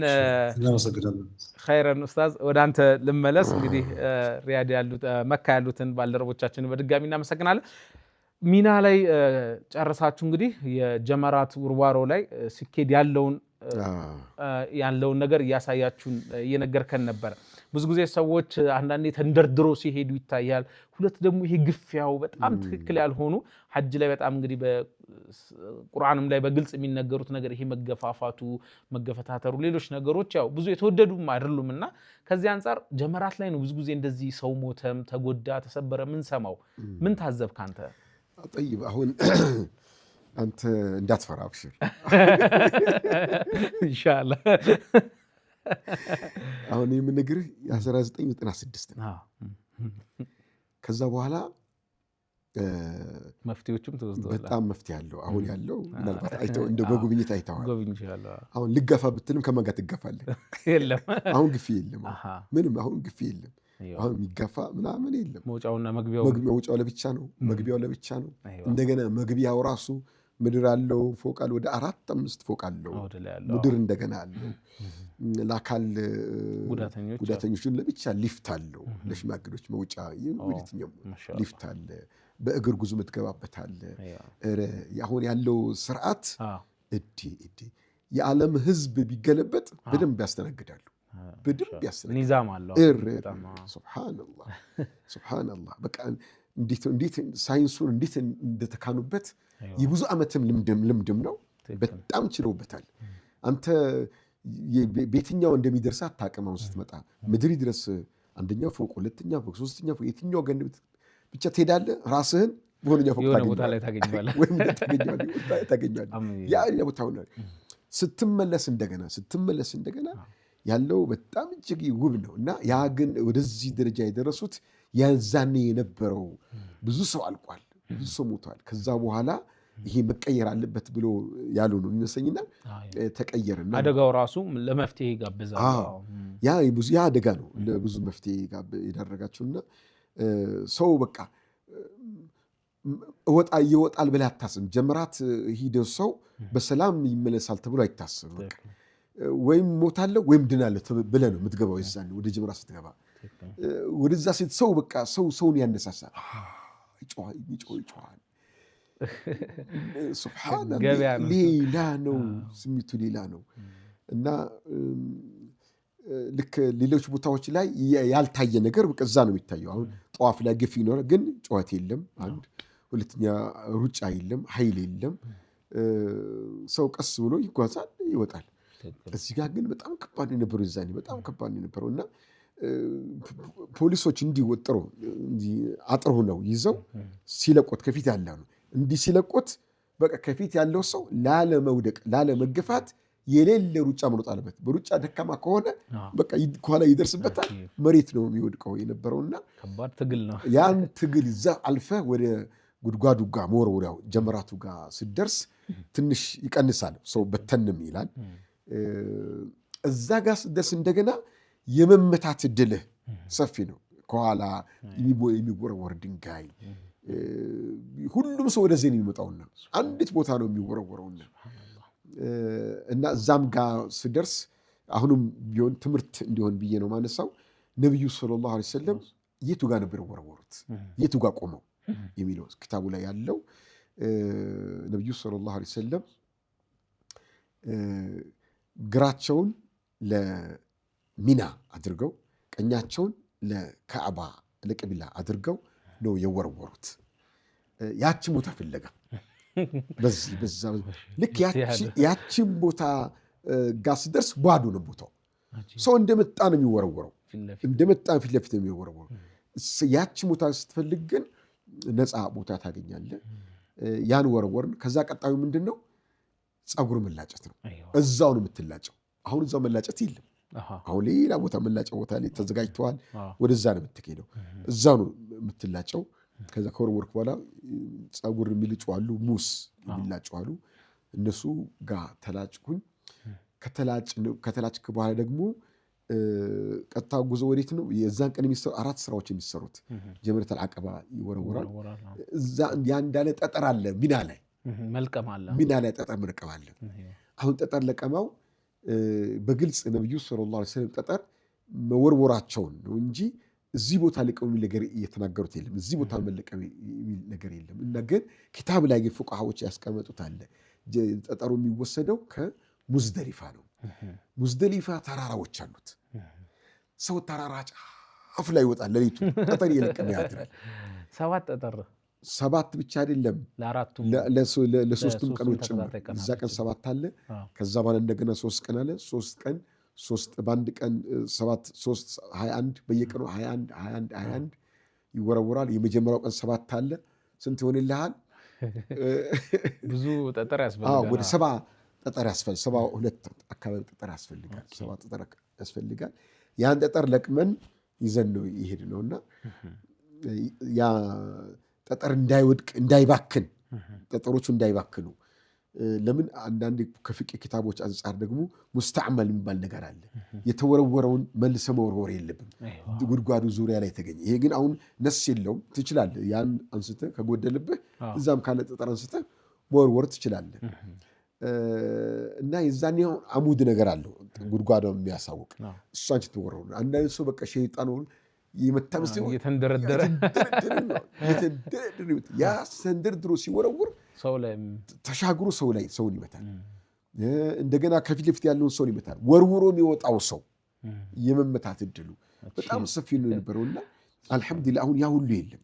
C: ኸይረን ኡስታዝ፣ ወደ አንተ ልመለስ። እንግዲህ ሪያድ ያሉት መካ ያሉትን ባልደረቦቻችንን በድጋሚ እናመሰግናለን። ሚና ላይ ጨርሳችሁ እንግዲህ የጀመራት ውርዋሮ ላይ ሲኬድ ያለውን ያለውን ነገር እያሳያችሁን እየነገርከን ነበር። ብዙ ጊዜ ሰዎች አንዳንዴ ተንደርድሮ ሲሄዱ ይታያል። ሁለት ደግሞ ይሄ ግፊያው በጣም ትክክል ያልሆኑ ሐጅ ላይ በጣም እንግዲህ በቁርአንም ላይ በግልጽ የሚነገሩት ነገር ይሄ መገፋፋቱ፣ መገፈታተሩ፣ ሌሎች ነገሮች ያው ብዙ የተወደዱም አይደሉምና ከዚህ አንፃር ጀመራት ላይ ነው ብዙ ጊዜ እንደዚህ ሰው ሞተም ተጎዳ ተሰበረ ምን ሰማው። ምን ታዘብክ አንተ?
A: طيب አሁን አንተ እንዳትፈራ አብሽር
C: ኢንሻአላህ።
A: አሁን የምነግርህ 1996 ነው። ከዛ በኋላ
C: መፍትሄዎችም ተወስደዋል።
A: በጣም መፍትሄ ያለው አሁን ያለው ምናልባት አይተው እንደ በጉብኝት አይተዋል።
C: ጎብኝቻለሁ።
A: አሁን ልገፋ ብትልም ከማን ጋር ትገፋለህ?
C: የለም
A: አሁን ግፊ የለም። ምንም አሁን ግፊ የለም። አሁን የሚገፋ ምናምን የለም።
C: መውጫውና መግቢያው
A: መውጫው ለብቻ ነው፣ መግቢያው ለብቻ ነው። እንደገና መግቢያው ራሱ ምድር አለው፣ ፎቅ አለው፣ ወደ 4-5 ፎቅ አለው ምድር እንደገና አለው። ለአካል ጉዳተኞችን ለብቻ ሊፍት አለው፣ ለሽማግሌዎች መውጫ የትኛው ሊፍት አለ፣ በእግር ጉዞ የምትገባበት አለ። አሁን ያለው ስርዓት የዓለም ህዝብ ቢገለበጥ በደንብ ያስተናግዳሉ። በደንብ ያስተናግዳሉ።
C: ኒዛም አለው።
A: ሱብሃንአላህ በቃ እንዴት ሳይንሱን እንዴት እንደተካኑበት የብዙ ዓመትም ልምድም ነው። በጣም ችለውበታል። አንተ በየትኛው እንደሚደርስ አታውቅም። አሁን ስትመጣ ምድር ድረስ አንደኛው ፎቅ፣ ሁለተኛው ፎቅ፣ ሶስተኛው ፎቅ የትኛው ገንድ ብቻ ትሄዳለህ። ራስህን በሆነኛው ፎቅ ታገኛለህ ወይም ታገኛለህ። ያ ቦታው ነው። ስትመለስ እንደገና ያለው በጣም እጅግ ውብ ነው እና ያ ግን ወደዚህ ደረጃ የደረሱት ያዛኔ የነበረው ብዙ ሰው አልቋል፣ ብዙ ሰው ሞቷል። ከዛ በኋላ ይሄ መቀየር አለበት ብሎ ያሉ ነው የሚመስለኝና ተቀየረና
C: አደጋው ራሱ ለመፍትሄ ጋብዛል።
A: ያ አደጋ ነው ለብዙ መፍትሄ ይዳረጋቸውና ሰው በቃ ይወጣል ብለህ አታስብ። ጀመራት ሂደው ሰው በሰላም ይመለሳል ተብሎ አይታሰብ። በቃ ወይም ሞታለሁ ወይም ድናለሁ ብለህ ነው የምትገባው። የዛኔ ወደ ጀመራት ስትገባ ወደዛ ሴት ሰው በቃ ሰውን ያነሳሳል። ይጮሃል። ሱብሃንአላህ ሌላ ነው ስሜቱ፣ ሌላ ነው እና ልክ ሌሎች ቦታዎች ላይ ያልታየ ነገር በቃ እዛ ነው የሚታየው። አሁን ጠዋፍ ላይ ግፍ ይኖራል፣ ግን ጨዋታ የለም። አንድ ሁለተኛ ሩጫ የለም፣ ኃይል የለም። ሰው ቀስ ብሎ ይጓዛል፣ ይወጣል። እዚህ ጋር ግን በጣም ከባድ የነበረው የዛኔ በጣም ከባድ የነበረው እና ፖሊሶች እንዲወጥሩ አጥር ሆነው ይዘው ሲለቆት ከፊት ያለ ነው እንዲህ ሲለቆት በቃ ከፊት ያለው ሰው ላለመውደቅ ላለመገፋት የሌለ ሩጫ መሮጥ አለበት። በሩጫ ደካማ ከሆነ በቃ ከኋላ ይደርስበታል፣ መሬት ነው የሚወድቀው የነበረውና
C: ከባድ ትግል ነው።
A: ያን ትግል ይዛ አልፈ ወደ ጉድጓዱ ጋር መወርወሪያው ጀመራቱ ጋር ሲደርስ ትንሽ ይቀንሳል፣ ሰው በተንም ይላል። እዛ ጋር ሲደርስ እንደገና የመመታት እድልህ ሰፊ ነው። ከኋላ የሚወረወር ድንጋይ ሁሉም ሰው ወደዚህ ነው የሚመጣውና አንዲት ቦታ ነው የሚወረወረውና እና እዛም ጋር ስደርስ አሁንም ቢሆን ትምህርት እንዲሆን ብዬ ነው ማነሳው። ነብዩ ሰለላሁ ዐለይሂ ወሰለም የቱ ጋር ነበር ወረወሩት፣ የቱ ጋር ቆመው የሚለው ክታቡ ላይ ያለው ነብዩ ሰለላሁ ዐለይሂ ወሰለም ግራቸውን ለሚና አድርገው ቀኛቸውን ለካዕባ ለቅብላ አድርገው ነው የወረወሩት። ያችን ቦታ ፍለጋ በዛ ልክ ያችን ቦታ ጋር ሲደርስ ባዶ ነው ቦታው። ሰው እንደመጣ ነው የሚወረወረው፣ እንደመጣ ፊት ለፊት ነው የሚወረወረው። ያችን ቦታ ስትፈልግ ግን ነፃ ቦታ ታገኛለህ። ያን ወረወርን። ከዛ ቀጣዩ ምንድን ነው? ፀጉር መላጨት ነው። እዛው ነው የምትላጨው። አሁን እዛው መላጨት የለም። አሁን ሌላ ቦታ መላጨው ቦታ ላይ ተዘጋጅተዋል። ወደዛ ነው የምትሄደው፣ እዛው ነው የምትላጨው። ከዛ ከወረወርክ በኋላ ፀጉር የሚልጩ አሉ፣ ሙስ የሚላጩ አሉ። እነሱ ጋር ተላጭኩኝ። ከተላጭክ በኋላ ደግሞ ቀጥታ ጉዞ ወዴት ነው? የዛን ቀን የሚሰሩ 4 ስራዎች የሚሰሩት ጀመረተል አቀባ ይወረወራል። እዛ ያ እንዳለ ጠጠር አለ፣ ሚና ላይ
C: መልቀም አለ፣
A: ሚና ላይ ጠጠር መልቀም አለ። አሁን ጠጠር ለቀማው በግልጽ ነብዩ ሰለላሁ ዐለይሂ ወሰለም ጠጠር መወርወራቸውን ነው እንጂ እዚህ ቦታ ለቀም የሚል ነገር እየተናገሩት የለም። እዚህ ቦታ መለቀም የሚል ነገር የለም። እና ግን ኪታብ ላይ ፉቃሃዎች ያስቀመጡት አለ። ጠጠሩ የሚወሰደው ሙዝደሊፋ ነው። ሙዝደሊፋ ተራራዎች አሉት። ሰው ተራራ ጫፍ ላይ ይወጣል። ሌሊቱ ጠጠር እየለቀመ ያድራል።
C: 7 ጠጠር
A: 7 ብቻ አይደለም ለሶስቱም ቀኖች ጭምር። እዛ ቀን 7 አለ። ከዛ በኋላ እንደገና 3 ቀን አለ። 3 ቀን 3 በአንድ ቀን 7 3 21 በየቀኑ 21 21 21 ይወረወራል። የመጀመሪያው ቀን 7 አለ። ስንት ይሆንልሃል?
C: ብዙ ጠጠር ያስፈልጋል።
A: ወደ 70 ጠጠር ያስፈልጋል። 72 አካባቢ ጠጠር ያስፈልጋል። 7 ጠጠር ያስፈልጋል። ያን ጠጠር ለቅመን ይዘን ነው ይሄድ ነውና ያ ጠጠር እንዳይወድቅ እንዳይባክን፣ ጠጠሮቹ እንዳይባክኑ። ለምን አንዳንድ ከፍቅህ ኪታቦች አንጻር ደግሞ ሙስተዕመል የሚባል ነገር አለ። የተወረወረውን መልሰ መወርወር የለብም ጉድጓዱ ዙሪያ ላይ ተገኘ። ይሄ ግን አሁን ነስ የለውም። ትችላለህ፣ ያን አንስተህ ከጎደልብህ እዛም ካለ ጠጠር አንስተህ መወርወር ትችላለህ። እና የዛኔ አሙድ ነገር አለው ጉድጓዱ የሚያሳውቅ እሷን ትወረው። አንዳንድ ሰው በቃ ሸይጣን የመታመስ
C: የተንደረደረ
A: ያ ሰንደርድሮ ሲወረውር
C: ሰው ላይ
A: ተሻግሮ ሰውን ይመታል። እንደገና ከፊት ለፊት ያለውን ሰውን ይመታል። ወርውሮ የሚወጣው ሰው የመመታት እድሉ በጣም ሰፊ ነው የነበረውና አልሐምዱሊላህ አሁን ያ ሁሉ የለም።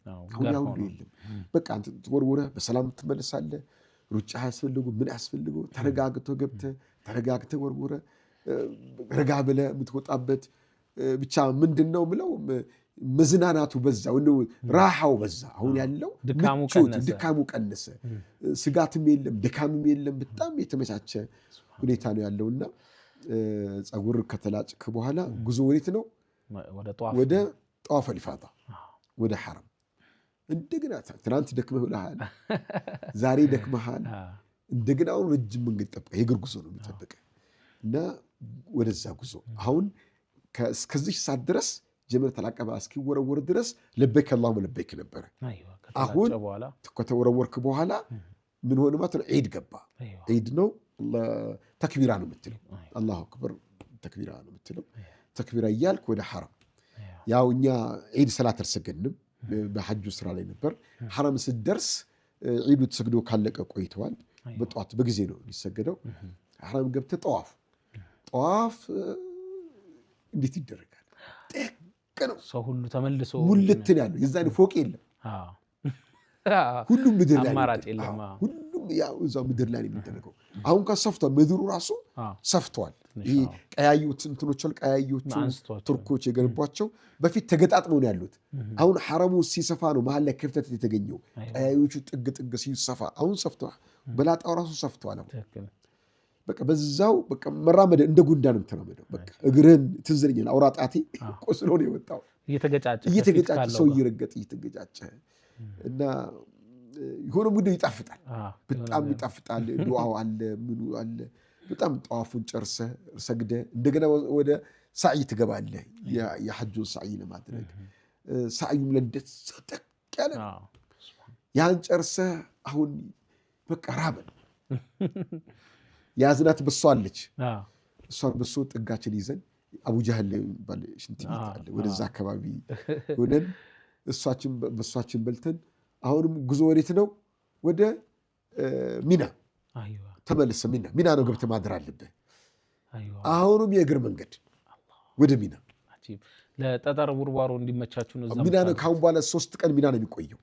A: በቃ አንተ ወርውረህ በሰላም ትመለሳለህ። ሩጫ አያስፈልጉ ምን አያስፈልጉ። ተረጋግቶ ገብተህ ተረጋግተህ ወርውረህ ረጋ ብለህ የምትወጣበት ብቻ ምንድነው ብለው መዝናናቱ በዛ ራሃው በዛ። አሁን ያለው ድካሙ ቀነሰ። ስጋትም የለም ድካምም የለም። በጣም የተመቻቸ ሁኔታ ነው ያለውና ጸጉር ከተላጭክ በኋላ ጉዞ ወዴት ነው? ወደ ጧፍ አልኢፋዳ ወደ ሐረም። እንደገና ትናንት ደክመህ ብለሃል፣ ዛሬ ደክመሃል። እንደገና አሁን ረጅም መንገድ ጠብቀህ የእግር ጉዞ ነው የሚጠብቀህ እና ወደዛ ጉዞ አሁን እስከዚህ ሰዓት ድረስ ጀመረቱል ዐቀባ እስኪወረወር ድረስ ለበይክ አላሁመ ለበይክ ነበረ። አሁን ከተወረወርክ በኋላ ምን ሆነ ማለት ነው? ዒድ ገባ። ዒድ ነው ተክቢራ ነው የምትለው። አላሁ አክበር ተክቢራ ነው የምትለው። ተክቢራ እያልክ ወደ ሐረም። ያው እኛ ዒድ ሰላት አልሰገድንም፣ በሐጁ ስራ ላይ ነበር። ሐረም ስትደርስ ዒዱ ተሰግዶ ካለቀ ቆይተዋል። በጠዋት በጊዜ ነው የሚሰገደው። ሐረም ገብተህ ጠዋፍ እንዴት ይደረጋል? ጥቅ ነው።
C: ሰው ሁሉ ተመልሶ
A: ሙልትን ያለው የዛኔ ፎቅ የለም። ሁሉም ምድር ላይ
C: አማራጭ የለም።
A: ሁሉም ያው እዛው ምድር ላይ የሚደረገው አሁን ሰፍቷል። ምድሩ ራሱ ሰፍቷል። ይሄ ቀያዮች እንትኖች ቀያዮቹ ቱርኮች የገነቧቸው በፊት ተገጣጥመው ነው ያሉት። አሁን ሐረሙ ሲሰፋ ነው መሀል ላይ ክፍተት የተገኘው። ቀያዮቹ ጥግ ሲሰፋ አሁን ሰፍቷል። በላጣው ራሱ ሰፍቷል። በቃ በዛው በቃ መራመድ እንደ ጉንዳን ነው የምትራመደው። በቃ እግርህን ትዝልኛል። አውራ ጣቴ ቆስሎ ነው የወጣው። እየተገጫጨ ሰው እየረገጠ እየተገጫጨ እና የሆነ ሙድ ይጣፍጣል። በጣም ይጣፍጣል። ዱዓው አለ ምኑ አለ። በጣም ጠዋፉን ጨርሰህ ሰግደህ እንደገና ወደ ሳዒ ትገባለህ። የሐጁን ሳዒ ለማድረግ ሳዒም ለንደት ሰጠቅ ያለ ያን ጨርሰህ አሁን በቃ ራበን። ያዝናት በሷ አለች። እሷን በሷ ጥጋችን ይዘን አቡጃህል ባለ ሽንት ቤት አለ። ወደዛ አካባቢ ሆነን በሷችን በልተን አሁንም ጉዞ ወዴት ነው? ወደ ሚና ተመልሰ ሚና ነው ገብተህ ማደር አለብህ። አሁንም የእግር መንገድ ወደ ሚና
C: ለጠጠር ውርዋሮ እንዲመቻችሁ ነው።
A: ሚና ነው። ካሁን በኋላ 3 ቀን ሚና ነው የሚቆየው።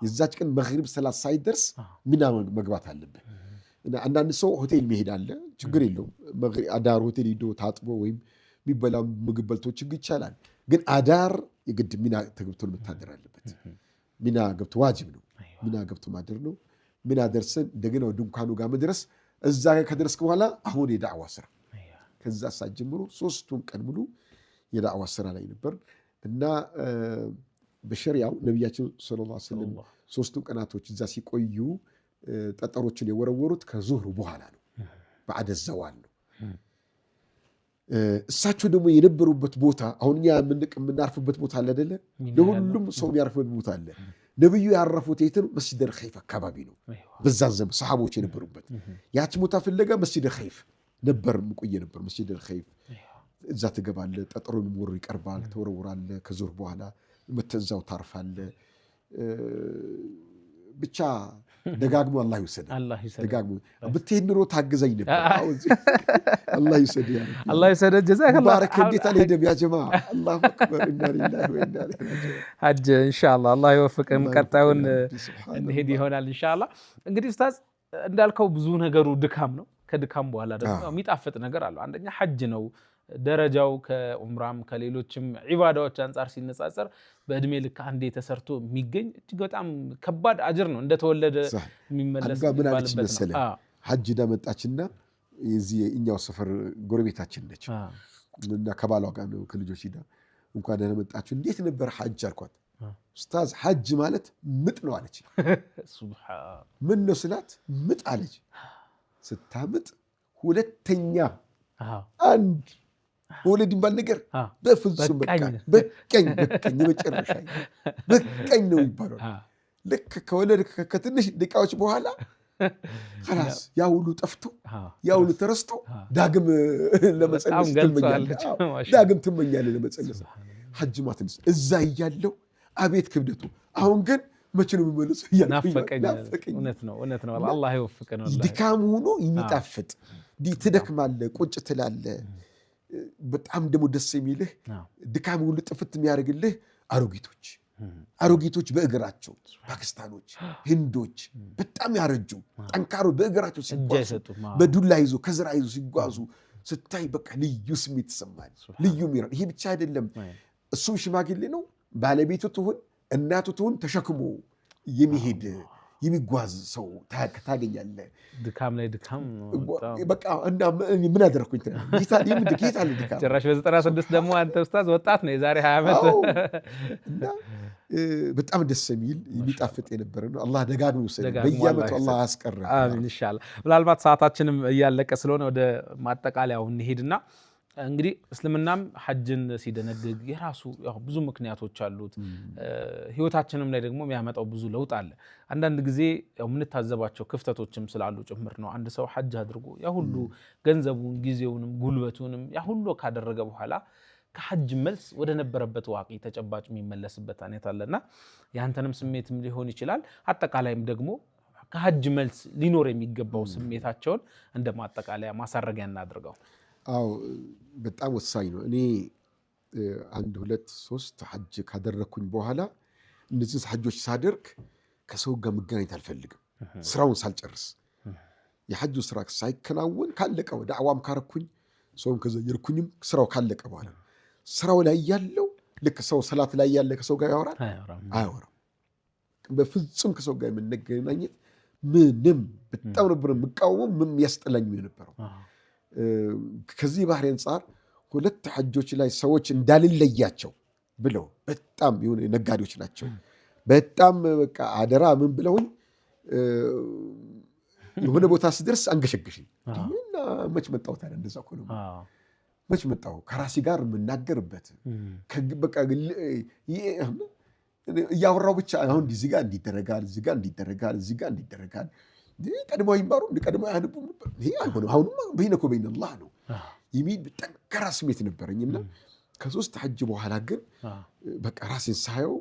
A: የዛች ቀን መግሪብ ሰላት ሳይደርስ ሚና መግባት አለብህ። አንዳንድ ሰው ሆቴል መሄድ አለ፣ ችግር የለውም። አዳር ሆቴል ሄዶ ታጥቦ ወይም የሚበላ ምግብ በልቶ ችግር ይቻላል። ግን አዳር የግድ ሚና ተገብቶ መታደር አለበት። ሚና ገብቶ ዋጅብ ነው። ሚና ገብቶ ማደር ነው። ሚና ደርሰን እንደገና ድንኳኑ ጋር መድረስ። እዛ ከደረስክ በኋላ አሁን የዳዕዋ ስራ ከዛ ሰዓት ጀምሮ 3ቱን ቀን ሙሉ የዳዕዋ ስራ ላይ ነበር እና በሸሪያው ነቢያችን ሰለላሁ ዐለይሂ ወሰለም 3ቱን ቀናቶች እዛ ሲቆዩ ጠጠሮችን የወረወሩት ከዙህሩ በኋላ ነው፣ በዐደ ዘዋል ነው። እሳቸው ደግሞ የነበሩበት ቦታ አሁን እኛ የምናርፍበት ቦታ አለ አይደለ? ለሁሉም ሰው የሚያርፍበት ቦታ አለ። ነብዩ ያረፉት የት ነው? መስጂድ አልኸይፍ አካባቢ ነው። በዛን ዘመን ሰሃቦች የነበሩበት ያች ቦታ ፍለጋ መስጂድ አልኸይፍ ነበር ምቆየ ነበር። መስጂድ አልኸይፍ እዛ ትገባለህ፣ ጠጠሩን ወር ይቀርባል፣ ተወረውራለህ። ከዙህር በኋላ መተዛው ታርፋለህ። ብቻ ደጋግሞ አላህ ይውሰድ ደጋግሞ ብትሄድ ኑሮ ታግዘኝ ነበር አላህ ይውሰድ
C: አላህ ይውሰድ ጀዛከላህ
A: ባረክ እንዴት አልሄደም ያ ጀማ አላሁ አክበር ኢና ሊላሂ ወኢና ኢለይሂ ራጂዑን
C: ሐጅ ኢንሻአላህ አላህ ይወፍቀን ቀጣዩን እንሄድ ይሆናል ኢንሻአላህ እንግዲህ ኡስታዝ እንዳልከው ብዙ ነገሩ ድካም ነው ከድካም በኋላ ደግሞ የሚጣፍጥ ነገር አለው አንደኛ ሐጅ ነው ደረጃው ከዑምራም ከሌሎችም ዒባዳዎች አንፃር ሲነጻጸር በእድሜ ልክ አንዴ ተሰርቶ የሚገኝ እጅግ በጣም ከባድ አጅር ነው እንደተወለደ የሚመለስ
A: ባለበት ነው ሐጅ ዳመጣችና የዚህ እኛው ሰፈር ጎረቤታችን ነች እና ከባሏ ጋር ነው ከልጆች ሄዳ እንኳን ደህና መጣችሁ እንዴት ነበር ሐጅ አልኳት ኡስታዝ ሐጅ ማለት ምጥ ነው አለች
C: ሱብሃን
A: ምን ነው ስላት ምጥ አለች ስታምጥ ሁለተኛ አንድ ወለድ ይባል ነገር በፍጹም በቀኝ የመጨረሻ በቀኝ ነው ይባላል ልክ ከወለድ ከትንሽ ደቂቃዎች በኋላ خلاص ያ ሁሉ ጠፍቶ ያ ሁሉ ተረስቶ ዳግም ለመጸለስ ትመኛለህ ዳግም ትመኛለህ ለመጸለስ ሐጅ ማትንስ እዛ ይያለው አቤት ክብደቱ አሁን ግን መቼ ነው የሚመለሰው
C: ናፈቀኝ እውነት ነው አላህ ይወፍቀን ወላሂ
A: ድካም ሆኖ የሚጣፍጥ ትደክማለህ ቁጭ ትላለህ በጣም ደግሞ ደስ የሚልህ ድካም ሁሉ ጥፍት የሚያደርግልህ አሮጊቶች በእግራቸው ፓኪስታኖች ህንዶች በጣም ያረጁ ጠንካሮ በእግራቸው ሲጓዙ በዱላ ይዞ ከዝራ ይዞ ሲጓዙ ስታይ በቃ ልዩ ስሜት ይሰማል ልዩ ሚራል ይሄ ብቻ አይደለም እሱም ሽማግሌ ነው ባለቤቱ ትሁን እናቱ ትሁን ተሸክሞ የሚሄድ የሚጓዝ ሰው ታገኛለህ
C: ድካም ላይ ድካም
A: በቃ እና ምን አደረኩኝ ጌታ አለ ድካም
C: ጭራሽ በ96 ደግሞ አንተ ኡስታዝ ወጣት ነው የዛሬ 20 ዓመት
A: እና በጣም ደስ የሚል የሚጣፍጥ የነበረ ነው አላህ ደጋግሞ ይወሰድ በየዓመቱ አላህ ያስቀረ
C: አሜን ኢንሻአላህ ምናልባት ሰዓታችንም እያለቀ ስለሆነ ወደ ማጠቃለያው እንሄድና እንግዲህ እስልምናም ሐጅን ሲደነግግ የራሱ ብዙ ምክንያቶች አሉት ህይወታችንም ላይ ደግሞ የሚያመጣው ብዙ ለውጥ አለ አንዳንድ ጊዜ የምንታዘባቸው ክፍተቶችም ስላሉ ጭምር ነው አንድ ሰው ሐጅ አድርጎ ያ ሁሉ ገንዘቡን ጊዜውንም ጉልበቱንም ያ ሁሉ ካደረገ በኋላ ከሐጅ መልስ ወደ ነበረበት ዋቂ ተጨባጭ የሚመለስበት አይነት አለና ያንተንም ስሜትም ሊሆን ይችላል አጠቃላይም ደግሞ ከሐጅ መልስ ሊኖር የሚገባው ስሜታቸውን እንደማጠቃለያ ማሳረጊያ እናድርገው
A: አው በጣም ወሳኝ ነው እኔ 1 2 3 ሐጅ ካደረኩኝ በኋላ እነዚህ ሐጆች ሳደርግ ከሰው ጋር መገናኘት አልፈልግም ስራውን ሳልጨርስ የሐጁ ስራ ሳይከናወን ካለቀው ዳዕዋም ካረኩኝ ሰውም ከዘየርኩኝም ስራው ካለቀ በኋላ ስራው ላይ ያለው ልክ ሰው ሰላት ላይ ያለ ከሰው ጋር ያወራል አያወራም በፍጹም ከሰው ጋር የምንገናኘት ምንም በጣም ነበር የምቃወመው ምን ያስጠላኝ የነበረው ከዚህ ባህሪ አንፃር ሁለት ሐጆች ላይ ሰዎች እንዳልለያቸው ብለው በጣም የሆነ ነጋዴዎች ናቸው በጣም በቃ አደራ ምን ብለውኝ የሆነ ቦታ ስደርስ አንገሸግሽኝ እና መች መጣሁ ታዲያ እንደዛ እኮ ነው መች መጣሁ ከራሴ ጋር የምናገርበት በቃ እያወራው ብቻ አሁን እዚህ ጋር እንዲደረጋል እዚህ ጋር እንዲደረጋል እዚህ ጋር እንዲደረጋል ቀድሞ ይማሩ ቀድሞ ያነቡ ነበር ይሄ አይሆንም አሁንም በይነኮ በይነ አላህ ነው የሚል ጠንካራ ስሜት ነበረኝና ከሶስት ሐጅ በኋላ ግን በቃ ራሴን ሳየው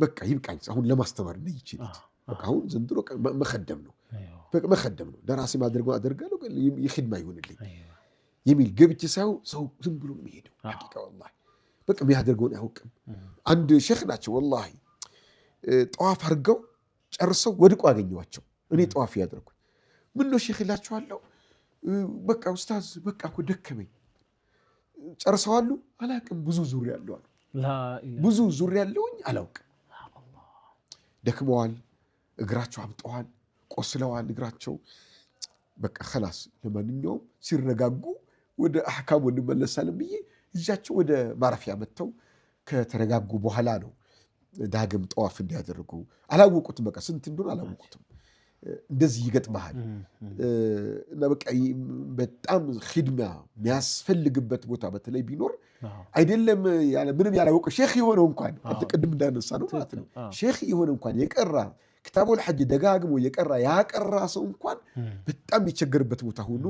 A: በቃ ይብቃኝ አሁን ለማስተማር ነው ይችላል በቃ አሁን ዘንድሮ መخدም ነው በቃ መخدም ነው ለራሴ ማድረግ አደርጋለሁ ይخدማ ይሆንልኝ የሚል ገብቼ ሳይው ሰው ዝም ብሎ ነው የሚሄደው ሐቂቃ والله በቃ የሚያደርገውን አያውቅም አንድ ሼክ ናቸው والله ጧፍ አድርገው ጨርሰው ወድቆ አገኘዋቸው እኔ ጧፍ ያደርኩኝ ምን ነው ሼክ ይላችኋለሁ በቃ ኡስታዝ በቃ እኮ ደከመኝ ጨርሰዋሉ አላውቅም ብዙ ዙሪያ ያለው አሉ ብዙ ዙሪያ ያለውኝ አላውቅም ደክመዋል እግራቸው አብጠዋል ቆስለዋል እግራቸው በቃ خلاص ለማንኛውም ሲረጋጉ ወደ አህካም እንመለሳለን ብዬ እጃቸው ወደ ማረፊያ መተው ከተረጋጉ በኋላ ነው ዳግም ጧፍ እንዲያደርጉ አላወቁትም በቃ ስንት እንደሆነ አላወቁትም እንደዚህ ይገጥማል እና በቃ በጣም ኺድማ የሚያስፈልግበት ቦታ በተለይ ቢኖር አይደለም ያለ ምንም ያላወቀ ሼክ የሆነው እንኳን አትቀድም እንዳነሳ ነው ማለት ነው ሼክ የሆነ እንኳን የቀራ ክታቡል ሐጅ ደጋግሞ የቀራ ያቀራ ሰው እንኳን በጣም ይቸገርበት ቦታ ሆኖ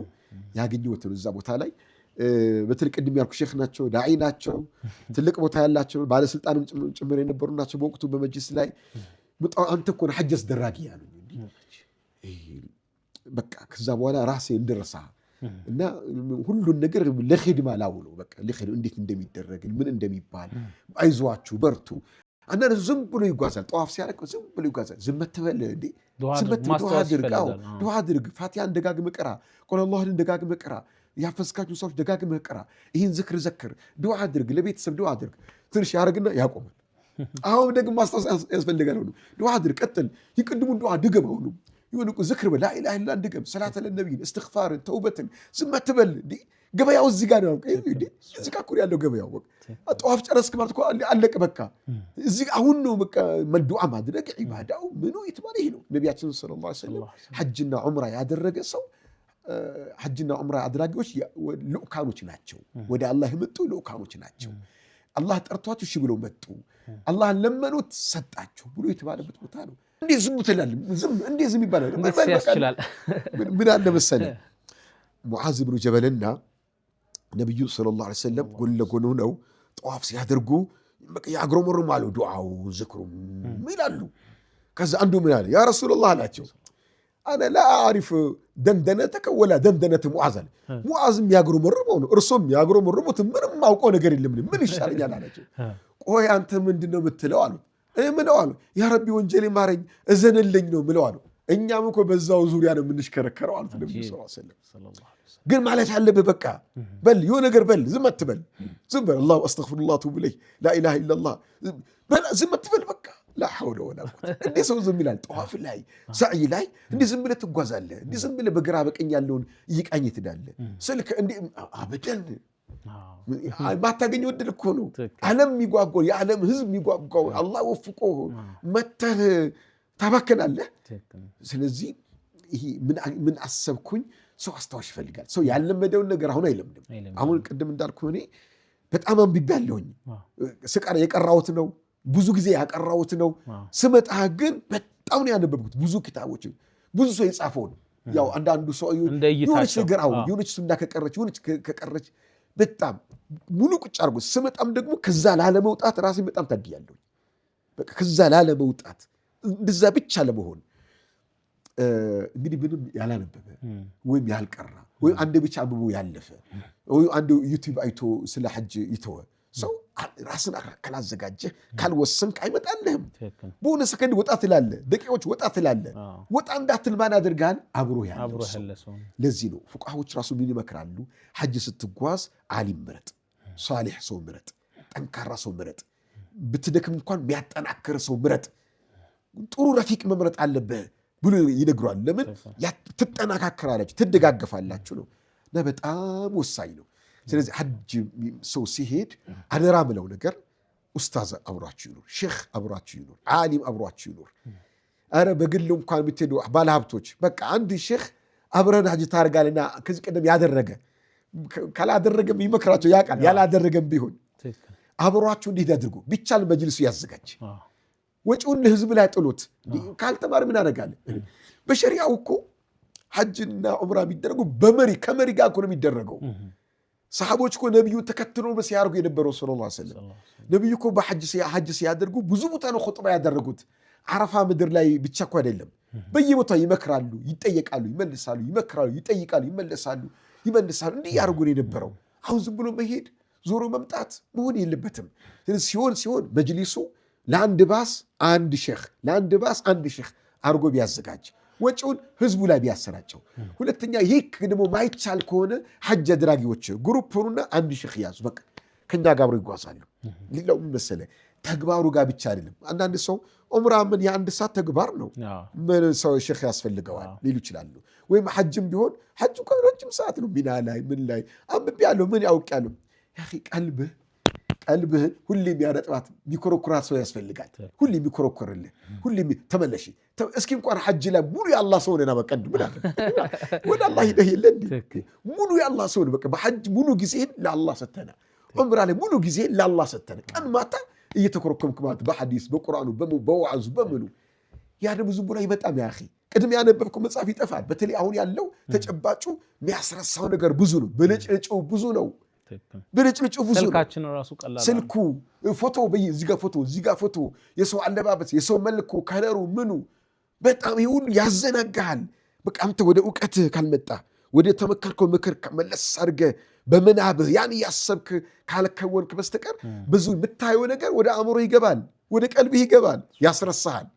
A: ያገኘውት ነው እዛ ቦታ ላይ በተለይ ቅድም ያልኩ ሼክ ናቸው ዳዒ ናቸው ትልቅ ቦታ ያላቸው ባለስልጣንም ጭምር የነበሩ ናቸው በወቅቱ በመጅልስ ላይ አንተ እኮ ሐጅስ ደራጊ ያሉኝ በቃ ከዛ በኋላ ራሴ እንድረሳ እና ሁሉን ነገር ለኺድማ ላውሉ በቃ ለኺድ እንዴት እንደሚደረግ ምን እንደሚባል አይዟችሁ በርቱ። አንዳንድ ዝም ብሎ ይጓዛል ጠዋፍ ሲያረቅ ዝም ብሎ ይጓዛል። ዝም ተበል እንዴ ዱዓ አድርግ ፋቲሃን ደጋግመህ ቅራ፣ ቁል አላህን ደጋግመህ ቅራ፣ ያፈስካችሁ ሰዎች ደጋግመህ ቅራ፣ ይህን ዝክር ዘክር፣ ዱዓ አድርግ፣ ለቤተሰብ ዱዓ አድርግ። ትንሽ ያረግና ያቆማል። አሁን ደግሞ ማስታወስ ያስፈልጋል። ነው ዱዓ አድርግ ቀጥል፣ ይቅድሙን ዱዓ ድገም። አሁን ይሁን ዝክር በላ ኢላሃ ኢላ ድገም፣ ሰላተ ለነብይ፣ እስትግፋርን፣ ተውበትን ዝም አትበል። እንዴ ገበያው እዚህ ጋር ነው። እንዴ እዚህ ጋር እኮ ያለው ገበያው በቃ ጠዋፍ ጨረስክ ማለት እኮ አለቀ በቃ። እዚህ አሁን ነው በቃ ዱዓ ማድረግ ኢባዳው ምኑ ይተባለ ይሄ ነው። ነብያችን ሰለላሁ ዐለይሂ ወሰለም ሐጅና ዑምራ ያደረገ ሰው ሐጅና ዑምራ አድራጊዎች ልኡካኖች ናቸው። ወደ አላህ የመጡ ልኡካኖች ናቸው። አላህ ጠርቷቸው እሺ ብለው መጡ። አላህን ለመኑት ሰጣቸው ብሎ የተባለበት ቦታ ነው። እንዴ ዝም ትላለህ? ዝም እንዴ ዝም ይባላል? ምን አለ መሰለህ ሙዓዝ ብኑ ጀበልና ነብዩ ሰለላሁ ዐለይሂ ወሰለም ጎን ለጎን ሆነው ጠዋፍ ሲያደርጉ ያግሮመርማሉ፣ ዱዓው ዝክሩ ይላሉ። ከዛ አንዱ ምን አለ ያ ረሱላህ አላቸው አነ ላ አዕሪፍ ደንደነተከ ወላ ደንደነት ሙዓዝ አለ። ሙዓዝም ያግሮመርመው ነው እርሶም ያግሮመርሙት ምንም አውቀው ነገር የለም ምን ይሻለኛል አላቸው። ቆይ አንተ ምንድነው የምትለው አሉ። ምን አሉ ያ ረቢ ወንጀሌ ማረኝ እዘንልኝ ነው ምለው አሉ። እኛም እኮ በዛው ዙሪያ ነው የምንሽከረከረው አሉት ነብዩ ሰለላሁ ዐለይሂ ወሰለም። ግን ማለት ያለብህ በቃ በል የሆነ ነገር በል፣ ዝም አትበል። ዝም በል አላሁ አስተግፊሩላህ ወአቱቡ ኢለይህ ላኢላሃ ኢለላህ በል፣ ዝም አትበል በቃ ላ ሐውለ ወላ ቁወተ። እንዴ ሰው ዝም ይላል? ጠዋፍ ላይ ሰዕይ ላይ እንዴ ዝም ብለህ ትጓዛለህ? እንዴ ዝም ብለህ በግራ በቀኝ ያለውን እየቃኝ ትሄዳለህ? ስልክ እንዴ አበደን ማታገኘው እድል እኮ ነው። ዓለም የሚጓጓው የዓለም ህዝብ የሚጓጓው አላህ ወፍቆ መተህ ታባከናለህ። ስለዚህ ይሄ ምን አሰብኩኝ ሰው አስታዋሽ ይፈልጋል። ሰው ያለመደውን ነገር አሁን አይለምድም። አሁን ቅድም እንዳልኩ እኔ በጣም አንብቤያለሁኝ። ስቀር የቀራሁት ነው፣ ብዙ ጊዜ ያቀራሁት ነው። ስመጣ ግን በጣም ነው ያነበብኩት ብዙ ኪታቦችን፣ ብዙ ሰው የጻፈውን። ያው አንዳንዱ ሰው የሆነች ነገር አሁን የሆነች ሱና ከቀረች የሆነች ከቀረች በጣም ሙሉ ቁጭ አድርጎ ስመጣም ደግሞ ከዛ ላለመውጣት ራሴን በጣም ታግያለሁ። በቃ ከዛ ላለመውጣት እንደዛ ብቻ ለመሆን እንግዲህ ምንም ያላነበበ ወይም ያልቀራ ወይም አንድ ብቻ አንብቦ ያለፈ ወይ አንድ ዩቲዩብ አይቶ ስለ ሐጅ ይተወ ሰው ራስን ካላዘጋጀ ካልወሰንክ አይመጣልህም። በሆነ ሰከንድ ወጣ ትላለህ፣ ደቂቃዎች ወጣ ትላለህ። ወጣ እንዳትል ማን ያደርጋል? አብሮ ያለው ሰው። ለዚህ ነው ፉቃሃዎች ራሱ ምን ይመክራሉ? ሐጅ ስትጓዝ ዓሊም ምረጥ፣ ሷሊህ ሰው ምረጥ፣ ጠንካራ ሰው ምረጥ፣ ብትደክም እንኳን የሚያጠናክር ሰው ምረጥ፣ ጥሩ ረፊቅ መምረጥ አለብህ ብሎ ይነግሯል። ለምን ትጠናካከራላችሁ፣ ትደጋገፋላችሁ ነው እና በጣም ወሳኝ ነው። ስለዚህ ሐጅ ሰው ሲሄድ አደራ ምለው ነገር ኡስታዝ አብሯችሁ ይኑር፣ ሼክ አብሯችሁ ይኑር፣ ዓሊም አብሯችሁ ይኑር። አረ በግል እንኳን የምትሄዱ ባለሀብቶች በቃ አንድ ሼክ አብረን ሐጅ ታርጋልና ከዚህ ቀደም ያደረገ ካላደረገም ይመክራቸው ያውቃል። ያላደረገም ቢሆን አብሯችሁ እንዴት ያድርጉ። ቢቻል መጅልሱ ያዘጋጅ፣ ወጪውን ለህዝብ ላይ ጥሎት። ካልተማር ምን ያደርጋል? በሸሪዓው እኮ ሐጅና ዑምራ የሚደረጉ ከመሪ ጋር እኮ ነው የሚደረገው። ሰሃቦች እኮ ነብዩ ተከትሎ ሲያርጉ የነበረው ሰለላሁ ዐለይሂ ወሰለም ነብዩ እኮ በሐጅ ሲያደርጉ ብዙ ቦታ ነው ኹጥባ ያደረጉት። አረፋ ምድር ላይ ብቻ እኮ አይደለም፣ በየቦታው ይመክራሉ፣ ይጠየቃሉ፣ ይመልሳሉ፣ ይመክራሉ፣ ይጠይቃሉ፣ ይመልሳሉ። እንዲህ ያርጉ ነው የነበረው። አሁን ዝም ብሎ መሄድ ዞሮ መምጣት መሆን የለበትም። ስለዚህ ሲሆን መጅሊሱ ለአንድ ባስ አንድ ሼክ አርጎ ቢያዘጋጅ፣ ወጪውን ህዝቡ ላይ ቢያሰራጨው። ሁለተኛ ይህ ደግሞ ማይቻል ከሆነ ሐጅ አድራጊዎች ግሩፕ ሆኑና አንድ ሼክ ያዙ፣ በቃ ከኛ ጋር አብረው ይጓዛሉ። ሌላው ምን መሰለህ ተግባሩ ጋር ብቻ አይደለም። አንዳንድ ሰው ዑምራ ምን የአንድ ሰዓት ተግባር ነው፣ ምን ሰው ሼክ ያስፈልገዋል ሊሉ ይችላሉ። ወይም ሐጅም ቢሆን ሐጅ እኮ ረጅም ሰዓት ነው። ሚና ላይ ምን ላይ አንብቤያለሁ ምን ያውቃለሁ። ያኺ ቀልብህን ሁሌ የሚያረጥባት የሚኮረኩራት ሰው ያስፈልጋል። ሁሌ የሚኮረኩርልህ፣ ሁሌ ተመለሽ። እስኪ እንኳን ሐጅ ላይ ሙሉ የአላህ ሰው ነና በቀንድ ምን አለ ወደ አላህ ሂደህ የለ እንዴ? ሙሉ የአላህ ሰው ነው። በቃ በሐጅ ሙሉ ጊዜህን ለአላህ ሰተና፣ ዑምራ ላይ ሙሉ ጊዜህን ለአላህ ሰተና። ቀን ማታ እየተኮረኮምክ ማለት በሐዲስ በቁርአኑ በወዓዙ በምኑ ያ ደግሞ ዝም ብሎ አይመጣም። ያ አኺ ቅድም ያነበብከው መጽሐፍ ይጠፋል። በተለይ አሁን ያለው ተጨባጩ የሚያስረሳው ነገር ብዙ ነው። በለጭልጭው ብዙ ነው። በለጭልጭው ብዙ ነው። ስልኩ ፎቶ እዚህ ጋር ፎቶ የሰው አለባበስ የሰው መልኩ ከለሩ ምኑ በጣም ይሁን ያዘናጋሃል። በቃ አንተ ወደ እውቀትህ ካልመጣ ወደ ተመከርከው ምክር መለስ አድርገህ በመናብህ ያን ያሰብክ ካልከወንክ በስተቀር ብዙ የምታየው ነገር ወደ አእምሮ ይገባል፣ ወደ ቀልብህ ይገባል፣ ያስረሳሃል፣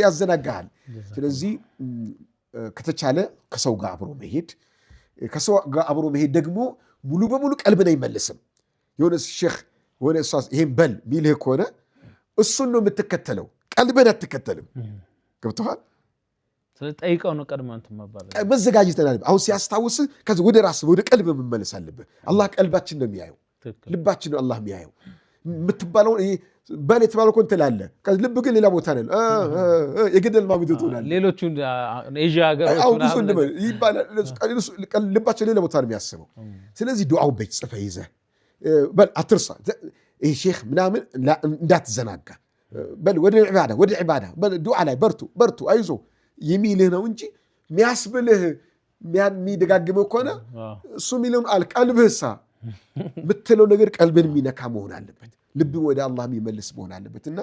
A: ያዘናጋሃል። ስለዚህ ከተቻለ ከሰው ጋር አብሮ መሄድ፣ ከሰው ጋር አብሮ መሄድ ደግሞ ሙሉ በሙሉ ቀልብን አይመልስም። የሆነ ሼክ ሆነ ኡስታዝ ይሄን በል ሚልህ ከሆነ እሱን ነው የምትከተለው፣ ቀልብን አትከተልም። ገብቶሃል?
C: ጠይቀው ነው ቀድሞ እንትን መባል
A: መዘጋጀት አለብህ። አሁን ሲያስታውስህ ከዚህ ወደ ራስህ ወደ ቀልብ መመለስ አለብህ። አላህ ቀልባችን ነው የሚያየው፣ ልባችን ነው አላህ የሚያየው። የምትባለው በል የተባለው እኮ ትላለህ፣ ልብ ግን ሌላ ቦታ ነው። የገደል ማሚዶ ትሆናለህ።
C: ሌሎቹ ኤዥያ ሀገሮች
A: ይባላል፣ ልባቸው ሌላ ቦታ ነው የሚያስበው። ስለዚህ ዱዓው በይ ጽፈህ ይዘህ በል አትርሳ። ይሄ ሼክ ምናምን እንዳትዘናጋ በል ወደ ዒባዳ በል ዱዓ ላይ በርቱ አይዞ የሚልህ ነው እንጂ የሚያስብልህ የሚደጋግመው ከሆነ እሱ የሚለውን ቀልብህሳ የምትለው ነገር ቀልብን የሚነካ መሆን አለበት። ልብን ወደ አላህ የሚመልስ መሆን አለበት እና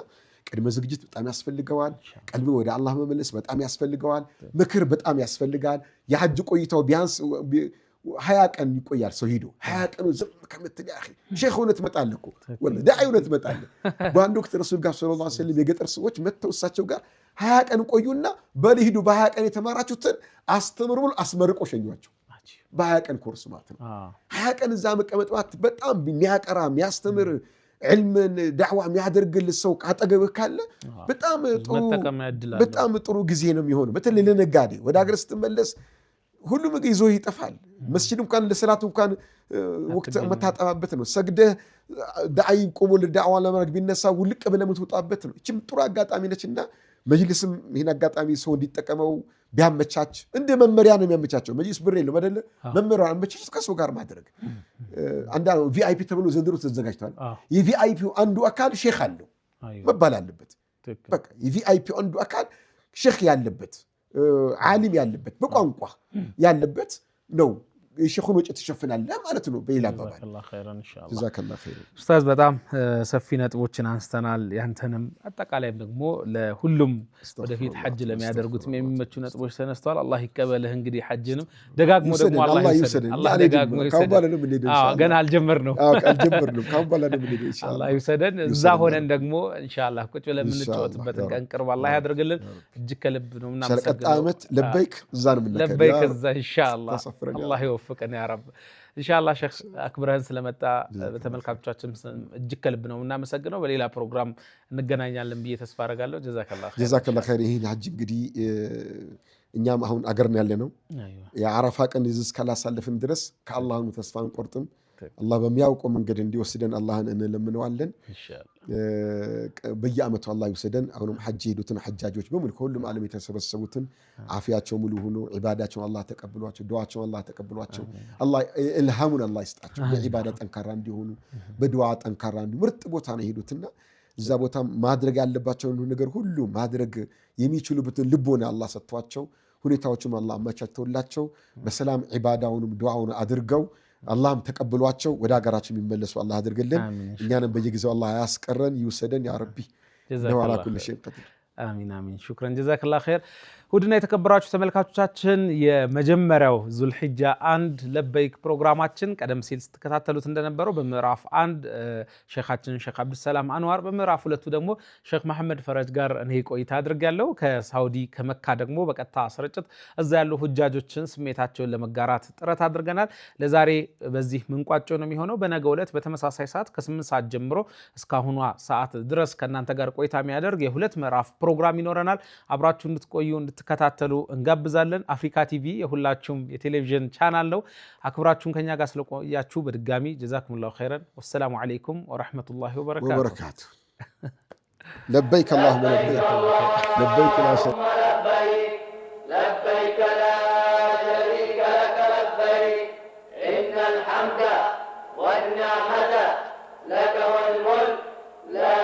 A: ቅድመ ዝግጅት በጣም ያስፈልገዋል። ቀልብን ወደ አላህ መመለስ በጣም ያስፈልገዋል። ምክር በጣም ያስፈልጋል። የሐጅ ቆይታው ቢያንስ 20 ቀን ይቆያል። ሰው ሄዶ 20 ቀኑ ዝም ከምትል ያ አኺ ሼክ ሆነ ትመጣለህ እኮ ወላሂ ዳዒ ሆነ ትመጣለህ። በአንድ ወቅት ረሱል ጋር ሰለላሁ ዐለይሂ ወሰለም የገጠር ሰዎች መጥተው እሳቸው ጋር 20 ቀን ቆዩና በል ሂዱ በ20 ቀን የተማራችሁትን አስተምሩ ብሎ አስመርቆ ሸኟቸው። በ20 ቀን ኮርስ ማለት ነው። 20 ቀን እዛ መቀመጥ ማለት በጣም የሚያቀራ የሚያስተምር ዕልምን ዳዕዋ የሚያደርግልህ ሰው ካጠገብህ ካለ በጣም ጥሩ ጊዜ ነው የሚሆነው። በተለይ ለነጋዴ ወደ ሀገር ስትመለስ ሁሉም ይዞ ይጠፋል። መስጂድ እንኳን ለሰላት እንኳን ወቅት መታጠባበት ነው። ሰግደህ ዳዒ ቆሞ ለዳዕዋ ለማድረግ ቢነሳ ውልቅ ብለህ የምትወጣበት ነው። እቺም ጥሩ አጋጣሚ ነችና መጅልስም ይህን አጋጣሚ ሰው እንዲጠቀመው ቢያመቻች እንደ መመሪያ ነው የሚያመቻቸው። መጅልስ ብር የለው አይደለ? መመሪያ አመቻች ከሰው ጋር ማድረግ አንዳ ቪአይፒ ተብሎ ዘንድሮ ተዘጋጅቷል። የቪአይፒው አንዱ አካል ሼክ አለው መባል አለበት። በቃ የቪአይፒው አንዱ አካል ሼክ ያለበት ዓሊም ያለበት በቋንቋ ያለበት ነው። የሼኹን ወጪ ትሸፍናለህ ማለት ነው በሌላ አባባል። ጀዛከላህ ኸይር
C: ኡስታዝ፣ በጣም ሰፊ ነጥቦችን አንስተናል። ያንተንም አጠቃላይም ደግሞ ለሁሉም ወደፊት ሐጅ ለሚያደርጉትም የሚመቹ ነጥቦች ተነስተዋል። አላህ ይቀበልህ። እንግዲህ ሐጅንም ደጋግሞ ደግሞ አላህ ይውሰደን። አላህ ደጋግሞ ይውሰደን። ገና አልጀመርንም። አላህ ይውሰደን። እዛ ሆነን ደግሞ ኢንሻአላህ ቁጭ ብለን የምንጫወትበትን ቀን ቅርብ አላህ ያድርግልን። እጅግ ከልብ ነው እናመሰግናለን።
A: ዓመት ለበይክ እዛ ነው የምንነከው።
C: ለበይክ እዛ ኢንሻአላህ አላህ ይወፍቀን ያ ረብ። ኢንሻአላህ ሼክ አክብረን ስለመጣ በተመልካቾቻችን እጅግ ከልብ ነው እናመሰግነው። በሌላ ፕሮግራም እንገናኛለን ብዬ ተስፋ አደርጋለሁ።
A: ጀዛከላህ ኸይር። ይሄን ሐጅ እንግዲህ እኛም አሁን አገር ነው ያለነው። የአረፋ ቀን ይዝስ ካላሳለፍን ድረስ ከአላህ ተስፋ አንቆርጥም። አላህ በሚያውቀው መንገድ እንዲወስደን አላህን እንለምነዋለን። በየዓመቱ አላህ ይወስደን። አሁንም ሐጅ ሄዱትን ሐጃጆች በሙሉ ከሁሉም ዓለም የተሰበሰቡትን አፊያቸው ሙሉ ሆኖ ዒባዳቸውን አላህ ተቀብሏቸው፣ ዱዓቸውን አላህ ተቀብሏቸው፣ አላህ ኢልሃሙን አላህ ይስጣቸው። በዒባዳ ጠንካራ እንዲሆኑ፣ በዱዓ ጠንካራ እንዲሆኑ ምርጥ ቦታ ነው የሄዱትና እዛ ቦታ ማድረግ ያለባቸውን ነገር ሁሉ ማድረግ የሚችሉበትን ልቦና አላህ ሰጥቷቸው፣ ሁኔታዎችም አላህ አመቻችተውላቸው በሰላም ዒባዳውንም ዱዓውን አድርገው አላህም ተቀብሏቸው ወደ ሀገራችን የሚመለሱ አላህ አድርግልን። እኛንም በየጊዜው አላህ ያስቀረን ይውሰደን ያ ረቢ ነው አላ ኩል ሸይء ቀዲር።
C: አሚን አሚን። ሹክራን ጀዛከላህ ኸይር። ውድና የተከበራችሁ ተመልካቾቻችን የመጀመሪያው ዙልሂጃ 1 ለበይክ ፕሮግራማችን ቀደም ሲል ስትከታተሉት እንደነበረው በምዕራፍ 1 ሼኻችን ሼክ አብዱሰላም አንዋር፣ በምዕራፍ 2 ደግሞ ሼክ መሐመድ ፈረጅ ጋር እኔ ቆይታ አድርጌያለሁ። ከሳውዲ ከመካ ደግሞ በቀጥታ ስርጭት እዛ ያሉ ሁጃጆችን ስሜታቸውን ለመጋራት ጥረት አድርገናል። ለዛሬ በዚህ ምንቋጮ ነው የሚሆነው። በነገው ዕለት በተመሳሳይ ሰዓት ከ8 ሰዓት ጀምሮ እስካሁኗ ሰዓት ድረስ ከእናንተ ጋር ቆይታ የሚያደርግ የሁለት ምዕራፍ ፕሮግራም ይኖረናል። አብራችሁ እንድትቆዩ እንድትከታተሉ እንጋብዛለን። አፍሪካ ቲቪ የሁላችሁም የቴሌቪዥን ቻናል ነው። አክብራችሁን ከኛ ጋር ስለቆያችሁ በድጋሚ ጀዛኩሙላሁ ኸይረን። ወሰላሙ አለይኩም ወራህመቱላሂ ወበረካቱ።
A: ለበይክ አላሁመ ለበይክ ለበይክ ላ
D: لبيك لا شريك لك لبيك إن الحمد والنعمة لك والملك لا